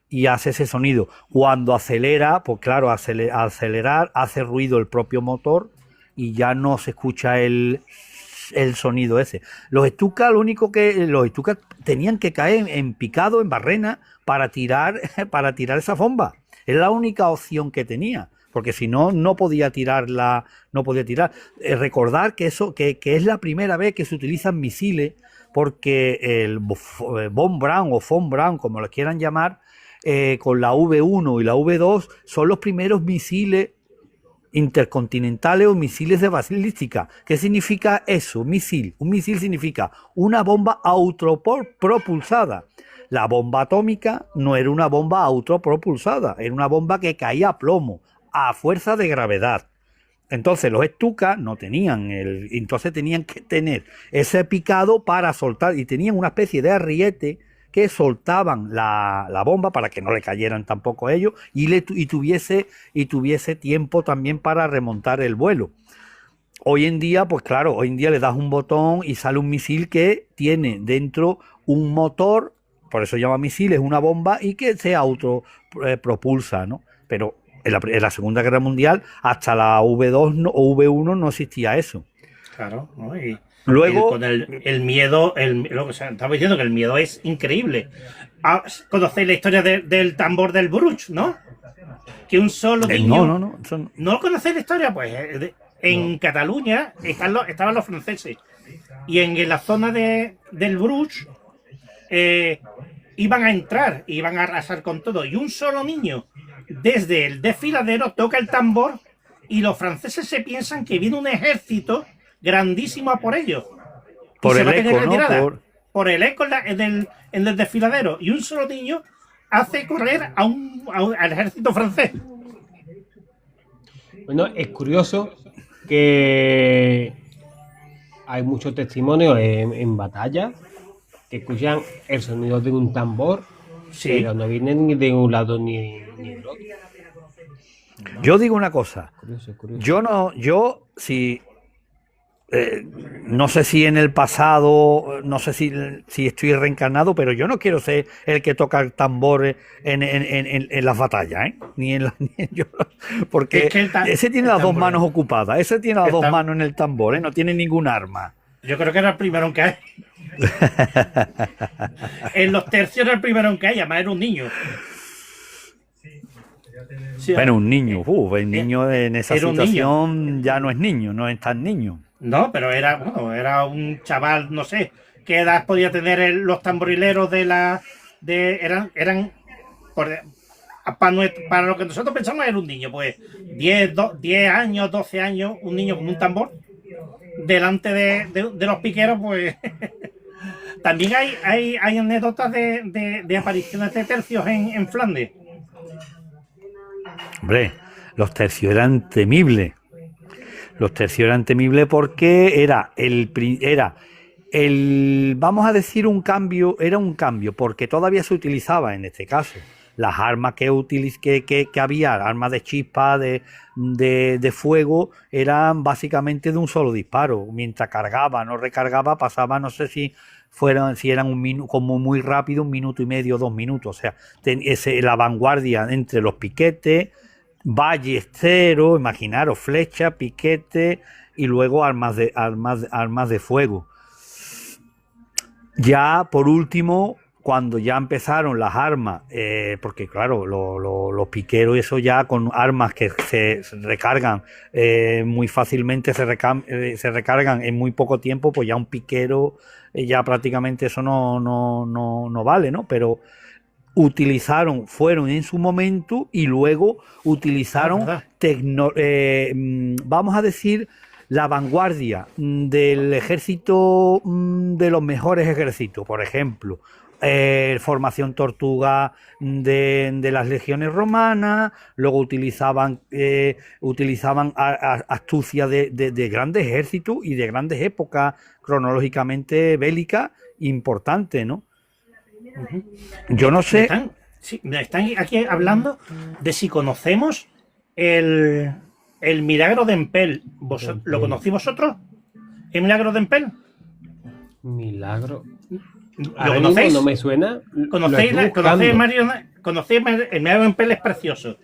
y hace ese sonido. Cuando acelera, pues claro, acelerar hace ruido el propio motor y ya no se escucha el sonido ese. Los Stuka tenían que caer en picado, en barrena, para tirar esa bomba. Es la única opción que tenía. Porque si no, no podía tirar. Recordar que es la primera vez que se utilizan misiles, porque el Von Braun o Von Braun, como lo quieran llamar, con la V1 y la V2, son los primeros misiles intercontinentales o misiles de balística. ¿Qué significa eso? Un misil significa una bomba autopropulsada. La bomba atómica no era una bomba autopropulsada, era una bomba que caía a plomo, a fuerza de gravedad. Entonces los Stuka no tenían entonces tenían que tener ese picado para soltar, y tenían una especie de arriete que soltaban la bomba para que no le cayeran tampoco a ellos y tuviese tiempo también para remontar el vuelo. Hoy en día, pues claro, hoy en día le das un botón y sale un misil que tiene dentro un motor, por eso se llama misil, es una bomba y que se autopropulsa, ¿no? Pero en la Segunda Guerra Mundial, hasta la V2 o V1 no existía eso. Claro, ¿no? Y luego, con el miedo, lo que estaba diciendo, que el miedo es increíble. ¿Conocéis la historia del tambor del Bruch, no? Que un solo niño... No. ¿No conocéis la historia? Pues en Cataluña estaban los franceses. Y en la zona del Bruch iban a entrar, iban a arrasar con todo. Y un solo niño, desde el desfiladero, toca el tambor y los franceses se piensan que viene un ejército grandísimo a por ellos. Por el eco, ¿no? Por el eco en el desfiladero. Y un solo niño hace correr al ejército francés. Bueno, es curioso que hay muchos testimonios en batalla que escuchan el sonido de un tambor, Sí. pero no vienen ni de un lado ni del otro. Yo digo una cosa. Curioso, curioso. Yo si no sé si en el pasado, no sé si estoy reencarnado, pero yo no quiero ser el que toca el tambor en las batallas, ¿eh? Porque Es que ese tiene el las dos tambor- manos ocupadas, ese tiene las el dos tam- manos en el tambor, ¿eh? No tiene ningún arma. Yo creo que era el primero en caer. En los tercios era el primero en caer, además era un niño. Sí, Bueno, un niño, el niño en esa era un situación ya no es niño, no es tan niño. No, pero era un chaval, no sé qué edad podía tener los tamborileros eran para lo que nosotros pensamos era un niño, pues 10 años, 12 años, un niño con un tambor delante de los piqueros, pues también hay anécdotas de apariciones de tercios en Flandes. Hombre, los tercios eran temibles. Los tercios eran temibles porque era vamos a decir era un cambio, porque todavía se utilizaba en este caso las armas que había, armas de chispa, de fuego, eran básicamente de un solo disparo. Mientras cargaba, no recargaba, pasaba, no sé si eran un minuto, como muy rápido, 1 minuto y medio, 2 minutos. O sea, la vanguardia entre los piquetes, ballesteros, imaginaros, flecha, piquete y luego armas de fuego. Ya por último, cuando ya empezaron las armas, porque claro, los piqueros, eso ya con armas que se recargan muy fácilmente, se recargan en muy poco tiempo, pues ya un piquero, ya prácticamente eso no vale, ¿no? Pero fueron en su momento y luego utilizaron, vamos a decir, la vanguardia del ejército, de los mejores ejércitos, por ejemplo, formación tortuga de las legiones romanas, luego utilizaban astucia de grandes ejércitos y de grandes épocas cronológicamente bélicas importantes, ¿no? Yo no sé. Me están aquí hablando de si conocemos el milagro de Empel. ¿Lo conocéis vosotros? ¿El milagro de Empel? Milagro. ¿Lo Ahora conocéis? mismo no me suena. ¿Conocéis Lo estoy buscando. el milagro de Empel? Es precioso.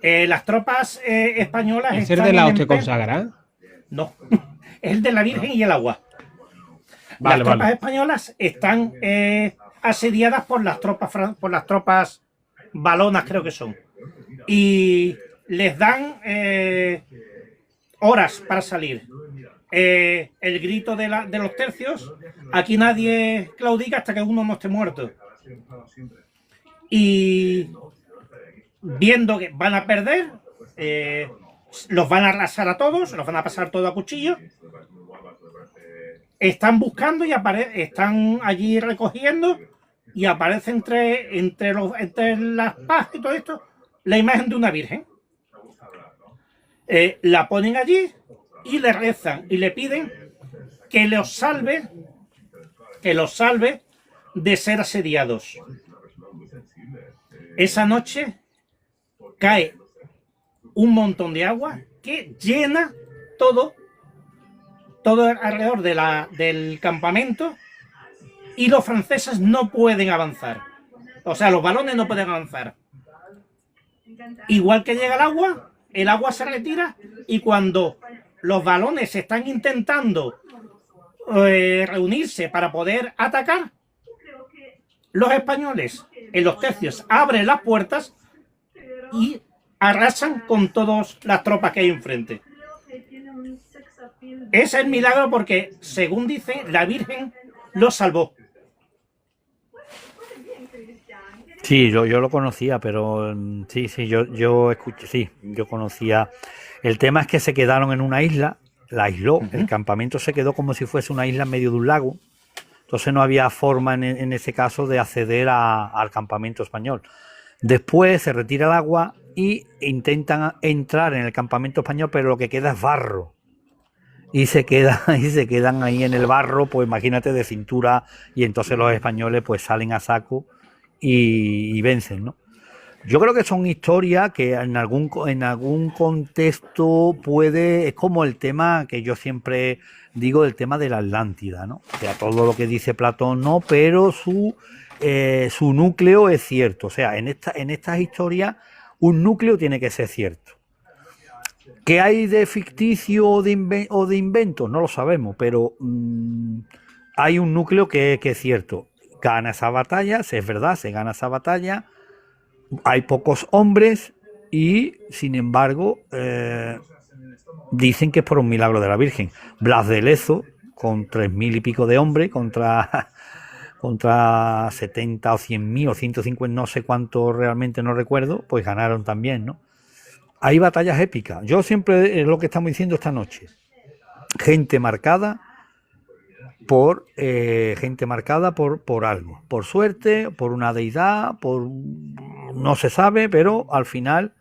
Las tropas españolas. ¿Es el están de la en hostia Empel. consagrada? No, es el de la Virgen y el agua. Vale, Las tropas vale. españolas están asediadas por las tropas valonas, creo que son, y les dan horas para salir. El grito de los tercios: aquí nadie claudica hasta que uno no esté muerto. Y viendo que van a perder, los van a arrasar a todos, los van a pasar todo a cuchillo. Están buscando y están allí recogiendo, y aparece entre las pajas y todo esto la imagen de una virgen. La ponen allí y le rezan y le piden que los salve de ser asediados. Esa noche cae un montón de agua que llena todo alrededor del campamento, y los franceses no pueden avanzar. O sea, los balones no pueden avanzar. Igual que llega el agua se retira, y cuando los balones están intentando reunirse para poder atacar, los españoles en los tercios abren las puertas y arrasan con todas las tropas que hay enfrente. Ese es el milagro porque, según dicen, la Virgen los salvó. Sí, yo lo conocía, pero sí, yo escuché, sí, yo conocía. El tema es que se quedaron en una isla, la aisló, el campamento se quedó como si fuese una isla en medio de un lago, entonces no había forma en ese caso de acceder al campamento español. Después se retira el agua y intentan entrar en el campamento español, pero lo que queda es barro. y se quedan y se quedan ahí en el barro, pues imagínate, de cintura, y entonces los españoles pues salen a saco y vencen, ¿no? Yo creo que son historias que en algún contexto es como el tema que yo siempre digo, el tema de la Atlántida, ¿no? O sea, todo lo que dice Platón no, pero su núcleo es cierto. O sea, en estas historias un núcleo tiene que ser cierto. ¿Qué hay de ficticio o de invento? No lo sabemos, pero hay un núcleo que es cierto. Gana esa batalla, es verdad, se gana esa batalla. Hay pocos hombres y, sin embargo, dicen que es por un milagro de la Virgen. Blas de Lezo, con 3.000 y pico de hombres, contra 70 o 100.000 o 150, no sé cuánto realmente, no recuerdo, pues ganaron también, ¿no? Hay batallas épicas. Yo siempre, es lo que estamos diciendo esta noche, gente marcada por algo, por suerte, por una deidad, no se sabe, pero al final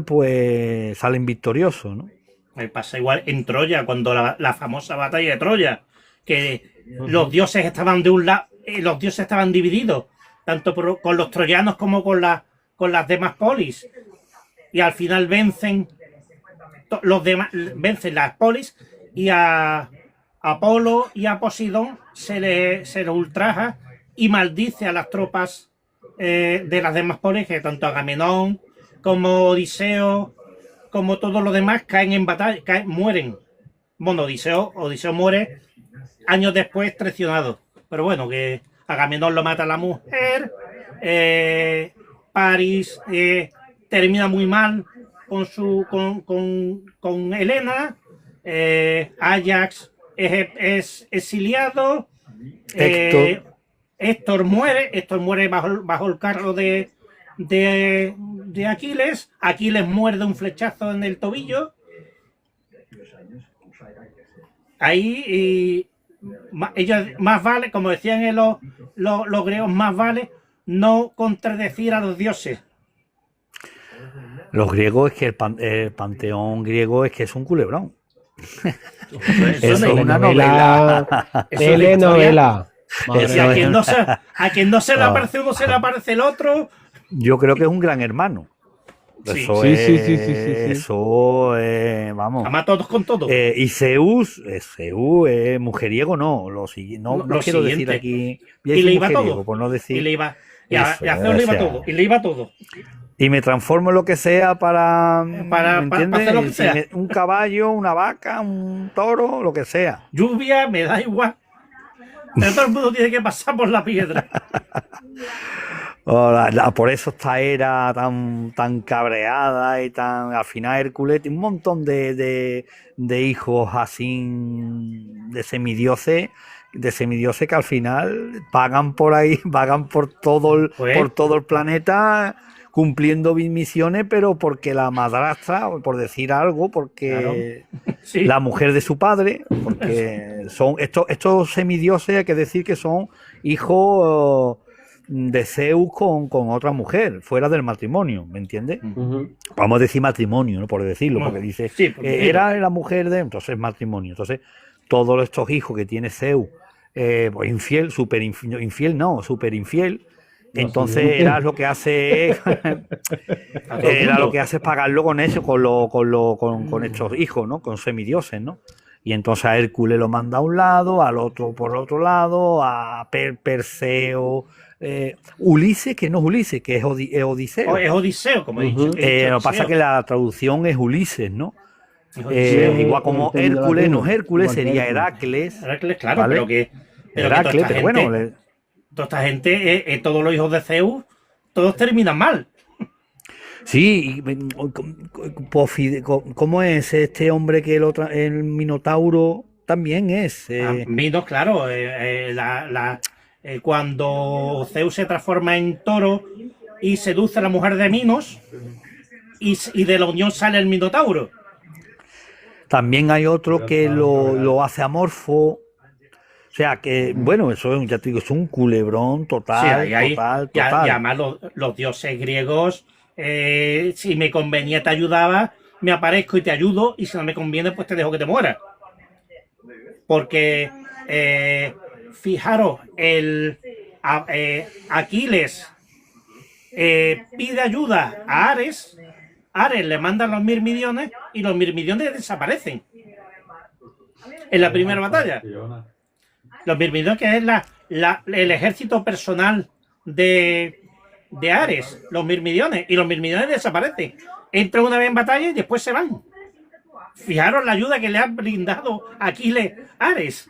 pues salen victoriosos, ¿no? Me pasa igual en Troya, cuando la famosa batalla de Troya, que los dioses estaban de un lado, los dioses estaban divididos, tanto con los troyanos como con las demás polis, y al final vencen las polis, y a Apolo y a Poseidón se le ultraja y maldice a las tropas de las demás polis, que tanto Agamenón como Odiseo, como todos los demás, caen en batalla, mueren. Bueno, Odiseo muere años después traicionado. Pero bueno, que Agamenón lo mata a la mujer, París termina muy mal con Helena, Ajax es exiliado, Héctor muere bajo el carro de Aquiles. Aquiles muere de un flechazo en el tobillo. Ahí ellos más vale, como decían los griegos, más vale no contradecir a los dioses. Los griegos, es que el panteón griego es que es un culebrón. Eso Es una novela. Telenovela. Y a quien no se le aparece uno, se le aparece el otro. Yo creo que es un gran hermano. Sí. Eso Sí, es, sí. eso vamos. Ama todos con todo. Y Zeus es mujeriego, no. No quiero decir siguiente. aquí. Y le iba mujeriego, todo. por no decir. Y le iba. Y Eso, a Zeus le iba o sea, todo. Y le iba todo. Y me transformo en lo que sea ¿me entiendes? hacer lo que Si sea. un caballo, una vaca, un toro, lo que sea. Lluvia, me da igual. Pero todo el mundo tiene que pasar por la piedra. Por eso esta era tan cabreada y tan. Al final Hércules tiene un montón de hijos así de semidioses que al final pagan por ahí, pagan por todo el planeta cumpliendo misiones, pero porque la madrastra, por decir algo, porque Sí. la mujer de su padre, porque son estos semidioses, hay que decir que son hijos de Zeus con otra mujer, fuera del matrimonio, ¿me entiendes? Vamos a decir matrimonio, ¿no? Por decirlo, Bueno, porque dice, sí, por decirlo. era la mujer de, entonces matrimonio. Entonces, todos estos hijos que tiene Zeus, pues infiel, súper infiel. Entonces era lo que hace es pagarlo con eso, con estos hijos, ¿no? Con semidioses, ¿no? Y entonces a Hércules lo manda a un lado, al otro por otro lado, a Perseo, Ulises, que no es Ulises, que es Odiseo. Es Odiseo, como he dicho. Lo que pasa es que la traducción es Ulises, ¿no? Es Odiseo. Igual como Hércules, no es Hércules, sería Heracles. Heracles, claro, ¿vale? pero que Heracles, pero bueno, toda esta gente, todos los hijos de Zeus, todos terminan mal. sí, ¿cómo es este hombre que el Minotauro también es? Minos, claro, cuando Zeus se transforma en toro y seduce a la mujer de Minos, y de la unión sale el Minotauro. También hay otro que lo hace amorfo. O sea que, bueno, eso ya te digo, es un culebrón total, total. Y además los dioses griegos, si me convenía te ayudaba, me aparezco y te ayudo, y si no me conviene, pues te dejo que te mueras. Porque, fijaros, Aquiles pide ayuda a Ares, Ares le manda los mirmidiones y los mirmidiones desaparecen en la primera batalla. Los mirmidiones, que es el ejército personal de Ares, los mirmidiones, y los mirmidiones desaparecen. Entran una vez en batalla y después se van. Fijaros la ayuda que le ha brindado Aquiles a Ares.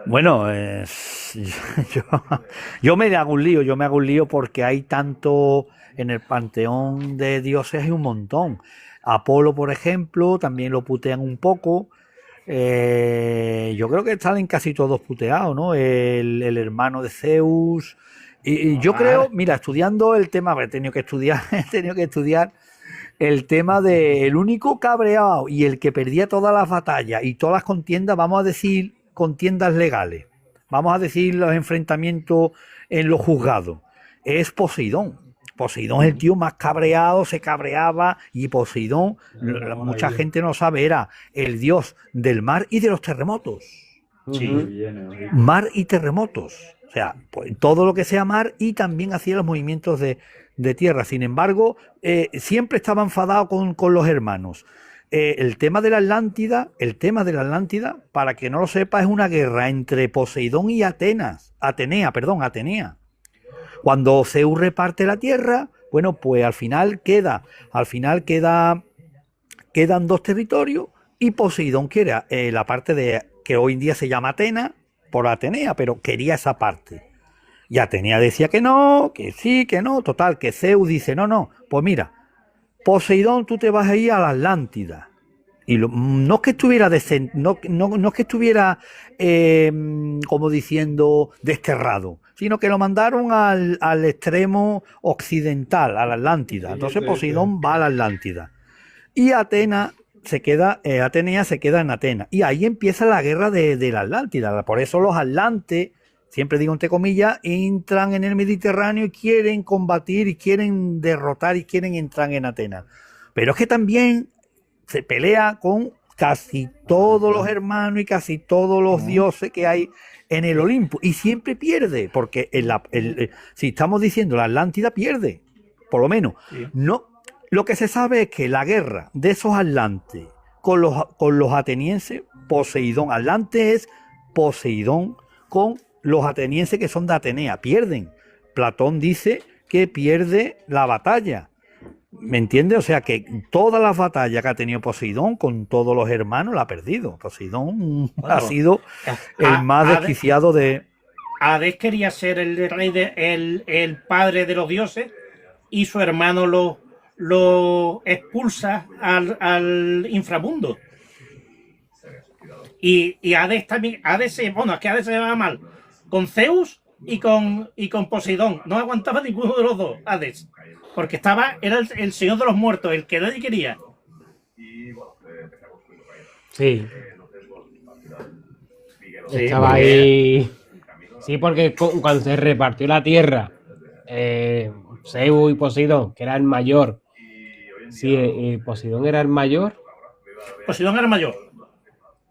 Bueno, yo me hago un lío porque hay tanto en el panteón de dioses, hay un montón. Apolo, por ejemplo, también lo putean un poco. Yo creo que salen casi todos puteados, ¿no? El hermano de Zeus. Y yo creo, mira, estudiando el tema, he tenido que estudiar el tema de el único cabreado y el que perdía todas las batallas y todas las contiendas, vamos a decir, contiendas legales, vamos a decir los enfrentamientos en los juzgados, es Poseidón. Poseidón es el tío más cabreado, se cabreaba, y Poseidón, mucha gente no sabe, era el dios del mar y de los terremotos. Sí. Mar y terremotos. O sea, pues, todo lo que sea mar, y también hacía los movimientos de tierra. Sin embargo, siempre estaba enfadado con los hermanos. El tema de la Atlántida, para que no lo sepa, es una guerra entre Poseidón y Atenea. Cuando Zeus reparte la tierra, bueno, pues al final quedan dos territorios, y Poseidón quiere la parte de que hoy en día se llama Atenas por Atenea, pero quería esa parte. Y Atenea decía que no, que sí, que no. Total, que Zeus dice, no, pues mira, Poseidón, tú te vas a ir a la Atlántida. Y no es que estuviera como diciendo desterrado, sino que lo mandaron al extremo occidental, a la Atlántida. Entonces Poseidón va a la Atlántida. Y Atenea se queda en Atenas. Y ahí empieza la guerra de la Atlántida. Por eso los atlantes, siempre digo entre comillas, entran en el Mediterráneo y quieren combatir y quieren derrotar y quieren entrar en Atenas. Pero es que también se pelea con casi todos los hermanos y casi todos los dioses que hay en el Olimpo, y siempre pierde, porque si estamos diciendo la Atlántida, pierde, por lo menos. Sí. No, lo que se sabe es que la guerra de esos atlantes con los atenienses, Atlante es Poseidón con los atenienses, que son de Atenea, pierden. Platón dice que pierde la batalla. ¿Me entiendes? O sea que todas las batallas que ha tenido Poseidón con todos los hermanos la ha perdido. Poseidón ha sido el más desquiciado de... Hades quería ser el rey el padre de los dioses, y su hermano lo expulsa al inframundo. Y Hades también, es que Hades se llevaba mal con Zeus y con Poseidón. No aguantaba ninguno de los dos, Hades. Porque era el señor de los muertos, el que nadie quería. Sí. Estaba ahí. Sí, porque cuando se repartió la tierra, Zeus y Poseidón, que era el mayor. Sí, Poseidón era el mayor. Poseidón era el mayor.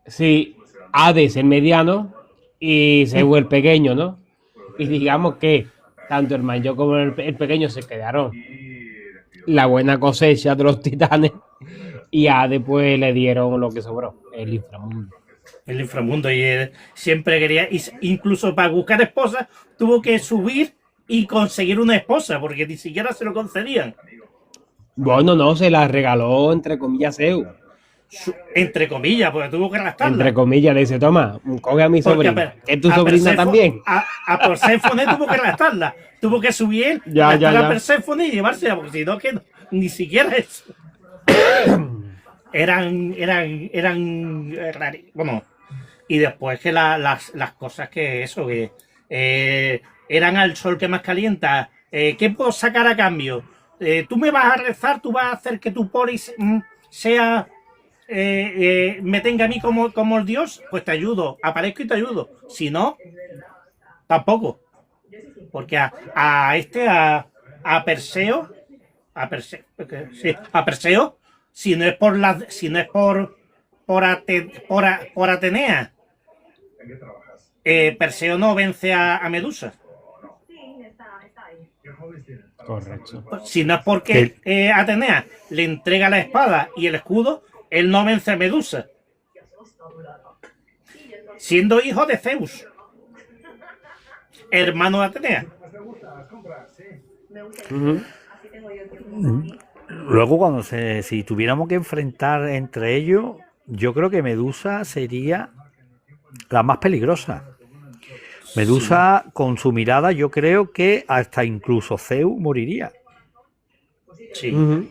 Sí, Hades el mediano y Zeus el pequeño, ¿no? Y digamos que tanto el mayor como el pequeño se quedaron la buena cosecha de los titanes, y a Hades pues le dieron lo que sobró, el inframundo. El inframundo, y él siempre quería, incluso para buscar esposa, tuvo que subir y conseguir una esposa, porque ni siquiera se lo concedían. Bueno, no, se la regaló entre comillas Zeus. Entre comillas, porque tuvo que arrastrarla. Entre comillas, le dice, toma, coge a mi sobrina. ¿Es tu sobrina también? A Perséfone tuvo que arrastrarla. Tuvo que subir a Perséfone y llevársela, porque si no, que ni siquiera eso. eran bueno, y después que las cosas que eso, que eran al sol que más calienta. ¿Qué puedo sacar a cambio? Tú me vas a rezar, tú vas a hacer que tu polis sea... me tenga a mí como el dios, pues te ayudo, aparezco y te ayudo. Si no, tampoco. Porque a Perseo sí, a Perseo, si no es por por Atenea, Perseo no vence a Medusa. Sí, está ahí. Correcto. Si no es porque Atenea le entrega la espada y el escudo, él no vence a Medusa. Siendo hijo de Zeus, hermano de Atenea. Así tengo yo tiempo. Luego, si tuviéramos que enfrentar entre ellos, yo creo que Medusa sería la más peligrosa. Medusa, con su mirada, yo creo que hasta incluso Zeus moriría. Sí. O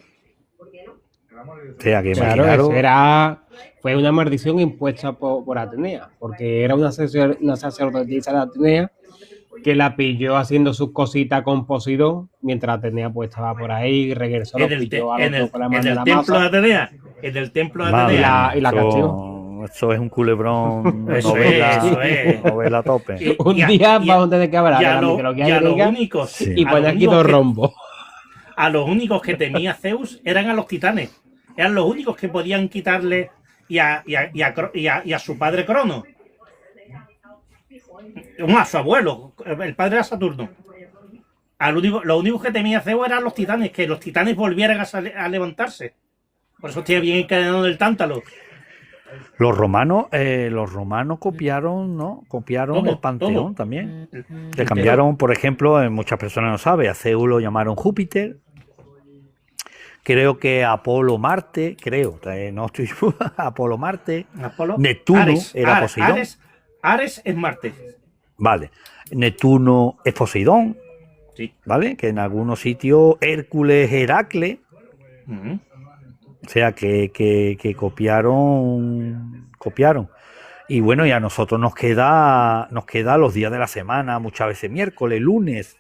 sea, que Claro, imaginaros- fue una maldición impuesta por Atenea, porque era una sacerdotisa de Atenea que la pilló haciendo sus cositas con Poseidón, mientras Atenea pues estaba por ahí, y regresó, lo pilló a los dos con la mano en en el la templo de masa Atenea. En el templo de Madre Atenea. mía, y la eso- castigó. Eso es un culebrón, Eso novela, es, eso es. novela a tope. Y- Un y día a- vamos a tener que hablar y de a la lo- mitología y a los griega únicos, Sí. y a poner los aquí únicos dos que- rombos. a los únicos que temía Zeus eran a los titanes. Eran los únicos que podían quitarle y a su padre Crono. No, a su abuelo, el padre era Saturno. Los únicos que temía Zeus eran los titanes, que los titanes volvieran a levantarse. Por eso estoy bien encadenado del tántalo. Los romanos copiaron, ¿no? Copiaron Todo, el panteón todo. también. Le cambiaron, por ejemplo, muchas personas no saben, a Zeus lo llamaron Júpiter. Creo que Apolo Marte, no estoy Apolo Marte. Apolo, Neptuno era Poseidón. Ares es Marte. Vale. Neptuno es Poseidón, Sí. ¿vale? Que en algunos sitios Hércules, Heracles. Ujú. O sea, que copiaron. Y bueno, y a nosotros nos queda los días de la semana, muchas veces miércoles, lunes,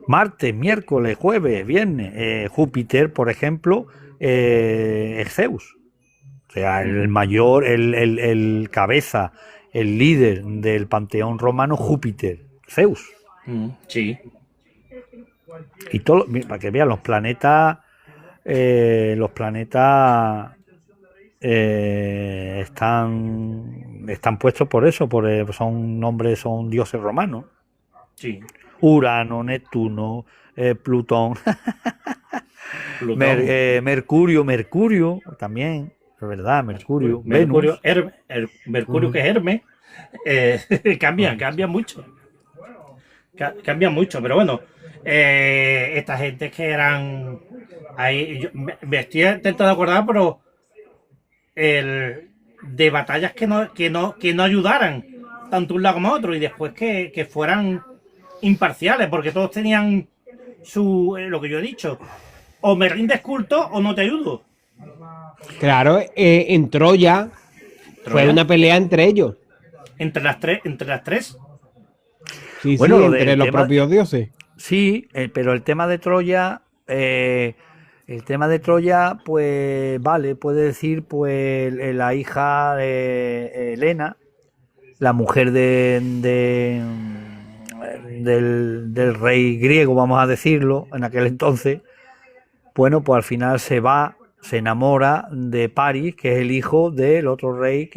martes, miércoles, jueves, viernes. Júpiter, por ejemplo, es Zeus. O sea, el mayor, el cabeza, el líder del panteón romano, Júpiter, Zeus. Sí. Y todo, para que vean, los planetas están puestos por eso, son dioses romanos. Sí. Urano, Neptuno, Plutón, Plutón. Mercurio también, es verdad, Mercurio, Mercurio, Venus. Mercurio que es Hermes, cambia mucho. Cambia mucho, pero bueno, esta gente que eran ahí, me estoy intentando acordar, pero de batallas que no ayudaran tanto un lado como otro y después que fueran imparciales, porque todos tenían lo que yo he dicho, o me rindes culto o no te ayudo. Claro, en Troya fue una pelea entre ellos. Entre las tres. Sí, Bueno, sí, lo entre del los tema- propios dioses. Sí, pero el tema de Troya, pues vale, puede decir, pues la hija de Helena, la mujer del rey griego, vamos a decirlo, en aquel entonces, bueno, pues al final se enamora de París, que es el hijo del otro rey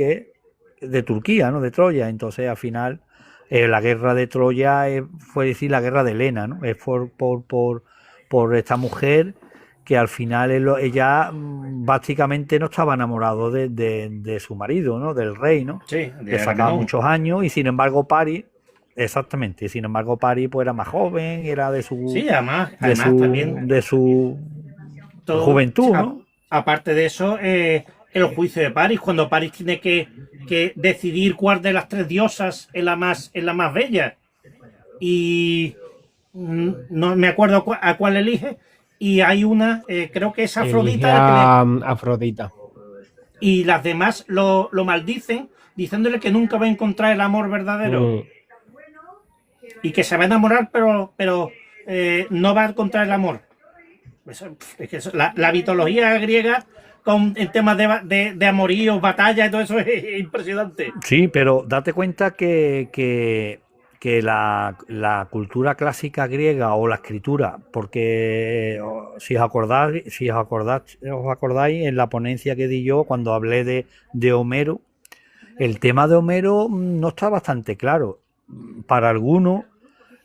de Turquía, ¿no? De Troya. Entonces al final la guerra de Troya fue decir la guerra de Helena, ¿no? Es por esta mujer que al final ella básicamente no estaba enamorado de su marido, ¿no? Del rey, ¿no? Sí, Que sacaba muchos años y sin embargo París, exactamente, sin embargo París pues era más joven, era de su Sí, además también de su todo- juventud, ¿no? Aparte de eso, el juicio de París, cuando París tiene que decidir cuál de las tres diosas es la más bella. Y no me acuerdo a cuál elige. Y hay una, creo que es Elige Afrodita, la que a Afrodita. y las demás lo maldicen, diciéndole que nunca va a encontrar el amor verdadero. Y que se va a enamorar, pero no va a encontrar el amor. Es que la mitología griega en temas de amoríos, batallas y todo eso es impresionante. Sí, pero date cuenta que que la cultura clásica griega o la escritura, porque si os acordáis en la ponencia que di yo cuando hablé de Homero, el tema de Homero no está bastante claro. Para algunos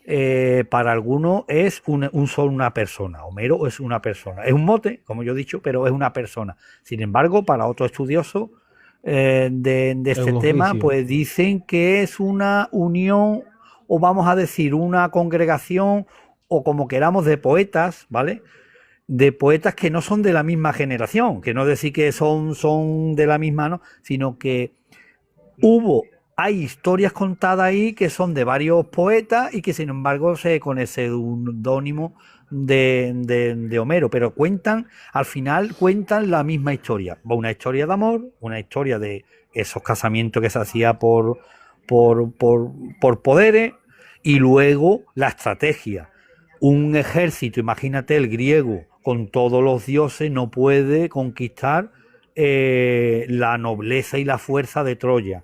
es una persona. Homero es una persona. Es un mote, como yo he dicho, pero es una persona. Sin embargo, para otros estudiosos de este tema, pues dicen que es una unión, o vamos a decir, una congregación, o como queramos, de poetas, ¿vale? De poetas que no son de la misma generación, que no decir que son de la misma, ¿no? Sino que hay historias contadas ahí que son de varios poetas y que sin embargo con el seudónimo de Homero, pero al final cuentan la misma historia. Una historia de amor, una historia de esos casamientos que se hacía por poderes, y luego la estrategia. Un ejército, imagínate el griego, con todos los dioses, no puede conquistar la nobleza y la fuerza de Troya.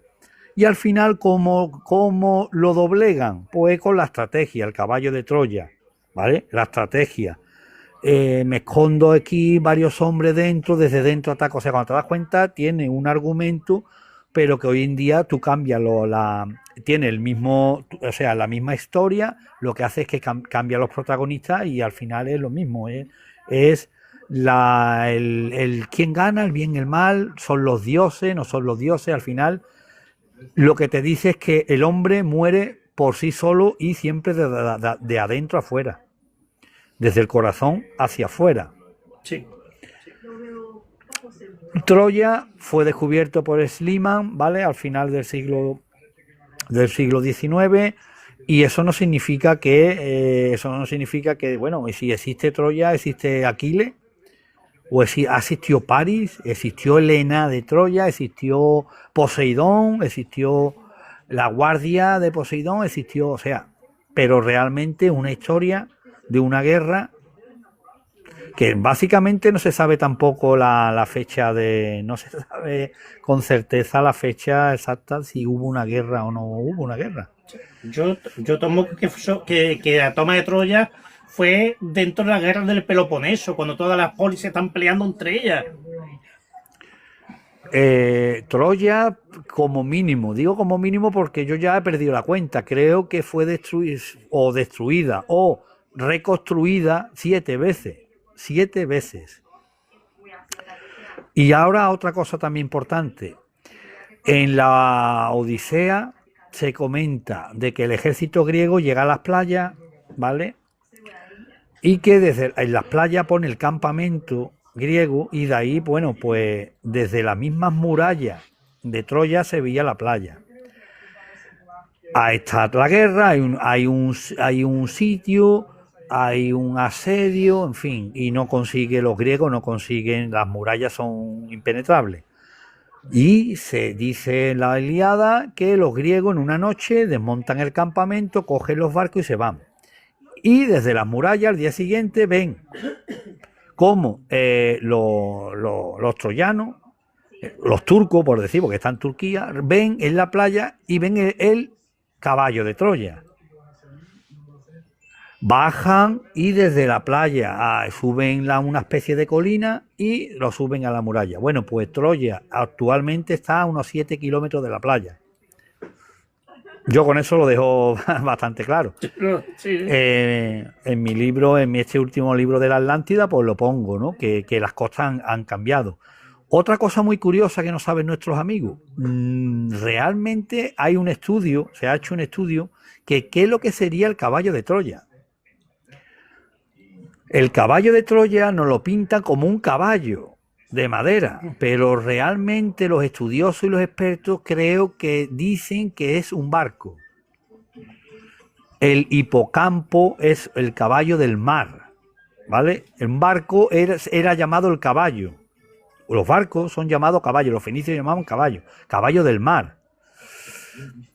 Y al final, ¿cómo lo doblegan? Pues con la estrategia, el caballo de Troya, ¿vale? La estrategia. Me escondo aquí varios hombres desde dentro ataco. O sea, cuando te das cuenta, tiene un argumento, pero que hoy en día tú cambias, tiene el mismo, o sea, la misma historia, lo que hace es que cambia los protagonistas y al final es lo mismo, es el quién gana, el bien, el mal, son los dioses, no son los dioses. Al final lo que te dice es que el hombre muere por sí solo y siempre de adentro afuera, desde el corazón hacia afuera. Sí. Troya fue descubierto por Schliemann, ¿vale? Al final del siglo XIX, y eso no significa que bueno, si existe Troya, existe Aquiles, o existió París, existió Helena de Troya, existió Poseidón, existió la guardia de Poseidón, existió, o sea, pero realmente una historia de una guerra que básicamente no se sabe tampoco la fecha no se sabe con certeza la fecha exacta si hubo una guerra o no hubo una guerra. Yo tomo que la toma de Troya fue dentro de la guerra del Peloponeso, cuando todas las polis se están peleando entre ellas. Troya como mínimo, digo como mínimo porque yo ya he perdido la cuenta, creo que fue destruida o reconstruida 7 veces. 7 veces. Y ahora otra cosa también importante. En la Odisea se comenta de que el ejército griego llega a las playas, ¿vale? Y que en las playas pone el campamento griego y de ahí, bueno, pues desde las mismas murallas de Troya se veía la playa. Ahí está la guerra, hay un sitio, hay un asedio, en fin, y los griegos no consiguen, las murallas son impenetrables. Y se dice en la Ilíada que los griegos en una noche desmontan el campamento, cogen los barcos y se van. Y desde las murallas al día siguiente ven cómo los troyanos, los turcos, por decir, porque están en Turquía, ven en la playa y ven el caballo de Troya. Bajan y desde la playa suben una especie de colina y lo suben a la muralla. Bueno, pues Troya actualmente está a unos 7 kilómetros de la playa. Yo con eso lo dejo bastante claro. Sí. En mi libro, este último libro de la Atlántida, pues lo pongo, ¿no? Que las costas han cambiado. Otra cosa muy curiosa que no saben nuestros amigos, realmente se ha hecho un estudio que qué es lo que sería el caballo de Troya. El caballo de Troya nos lo pintan como un caballo de madera, pero realmente los estudiosos y los expertos creo que dicen que es un barco. El hipocampo es el caballo del mar, ¿vale? El barco era llamado el caballo. Los barcos son llamados caballos, los fenicios llamaban caballo del mar.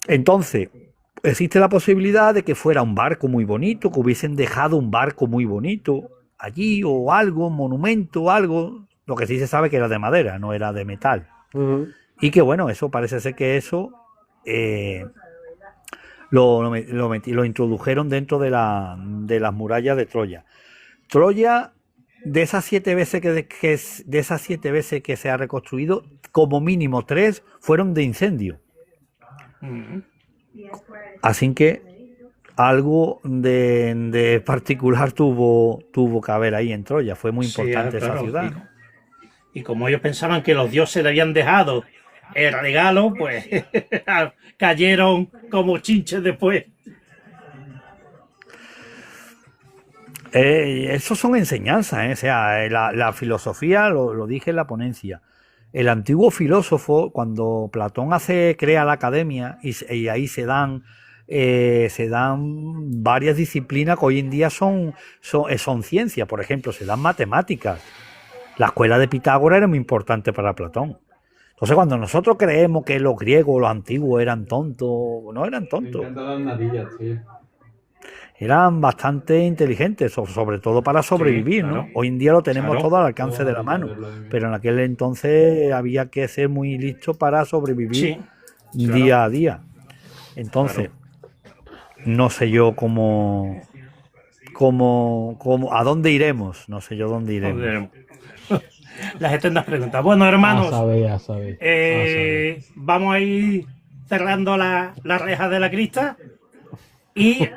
Entonces, existe la posibilidad de que fuera un barco muy bonito, que hubiesen dejado un barco muy bonito allí o algo, un monumento, algo. Lo que sí se sabe que era de madera, no era de metal. Uh-huh. Y que bueno, eso parece ser que eso lo introdujeron dentro de las murallas de Troya. Troya, de esas 7 veces de esas 7 veces que se ha reconstruido, como mínimo 3 fueron de incendio. Así que algo de particular tuvo que haber ahí en Troya. Fue muy importante esa ciudad, ¿no? Y como ellos pensaban que los dioses le habían dejado el regalo, pues cayeron como chinches después. Eso son enseñanzas, ¿eh? O sea, la filosofía, lo dije en la ponencia. El antiguo filósofo, cuando Platón crea la academia y ahí se dan varias disciplinas que hoy en día son ciencias. Por ejemplo, se dan matemáticas. La escuela de Pitágoras era muy importante para Platón. Entonces, cuando nosotros creemos que los griegos, los antiguos, eran tontos, no eran tontos. Eran bastante inteligentes, sobre todo para sobrevivir, claro. ¿no? Hoy en día lo tenemos Claro. todo al alcance de la mano, pero en aquel entonces había que ser muy listo para sobrevivir Sí, día a día. Entonces, no sé yo a dónde iremos, no sé yo dónde iremos. joder. Las eternas preguntas. Bueno, hermanos, A saber. vamos a ir cerrando la reja de la crista y,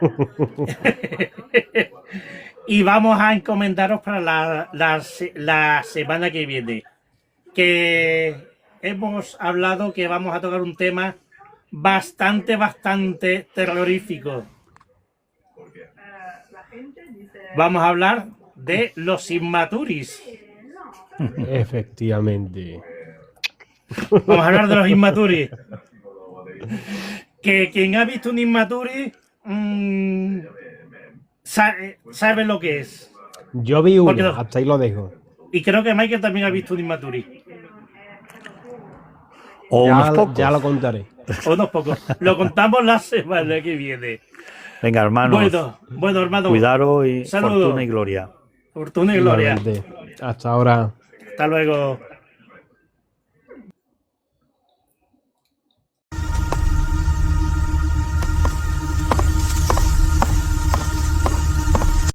y vamos a encomendaros para la semana que viene. Que hemos hablado que vamos a tocar un tema bastante terrorífico. Vamos a hablar de los Inmaturis. Efectivamente. Vamos a hablar de los Inmaturis. Que quien ha visto un Inmaturi sabe lo que es. Yo vi Porque uno, no- hasta ahí lo dejo. Y creo que Michael también ha visto un Inmaturi. O unos pocos. Ya lo contaré. O unos pocos. Lo contamos la semana que viene. Venga, hermanos, Bueno, hermano. cuidaros y Saludos. fortuna y gloria. Fortuna y gloria. Igualmente. Hasta ahora. Hasta luego.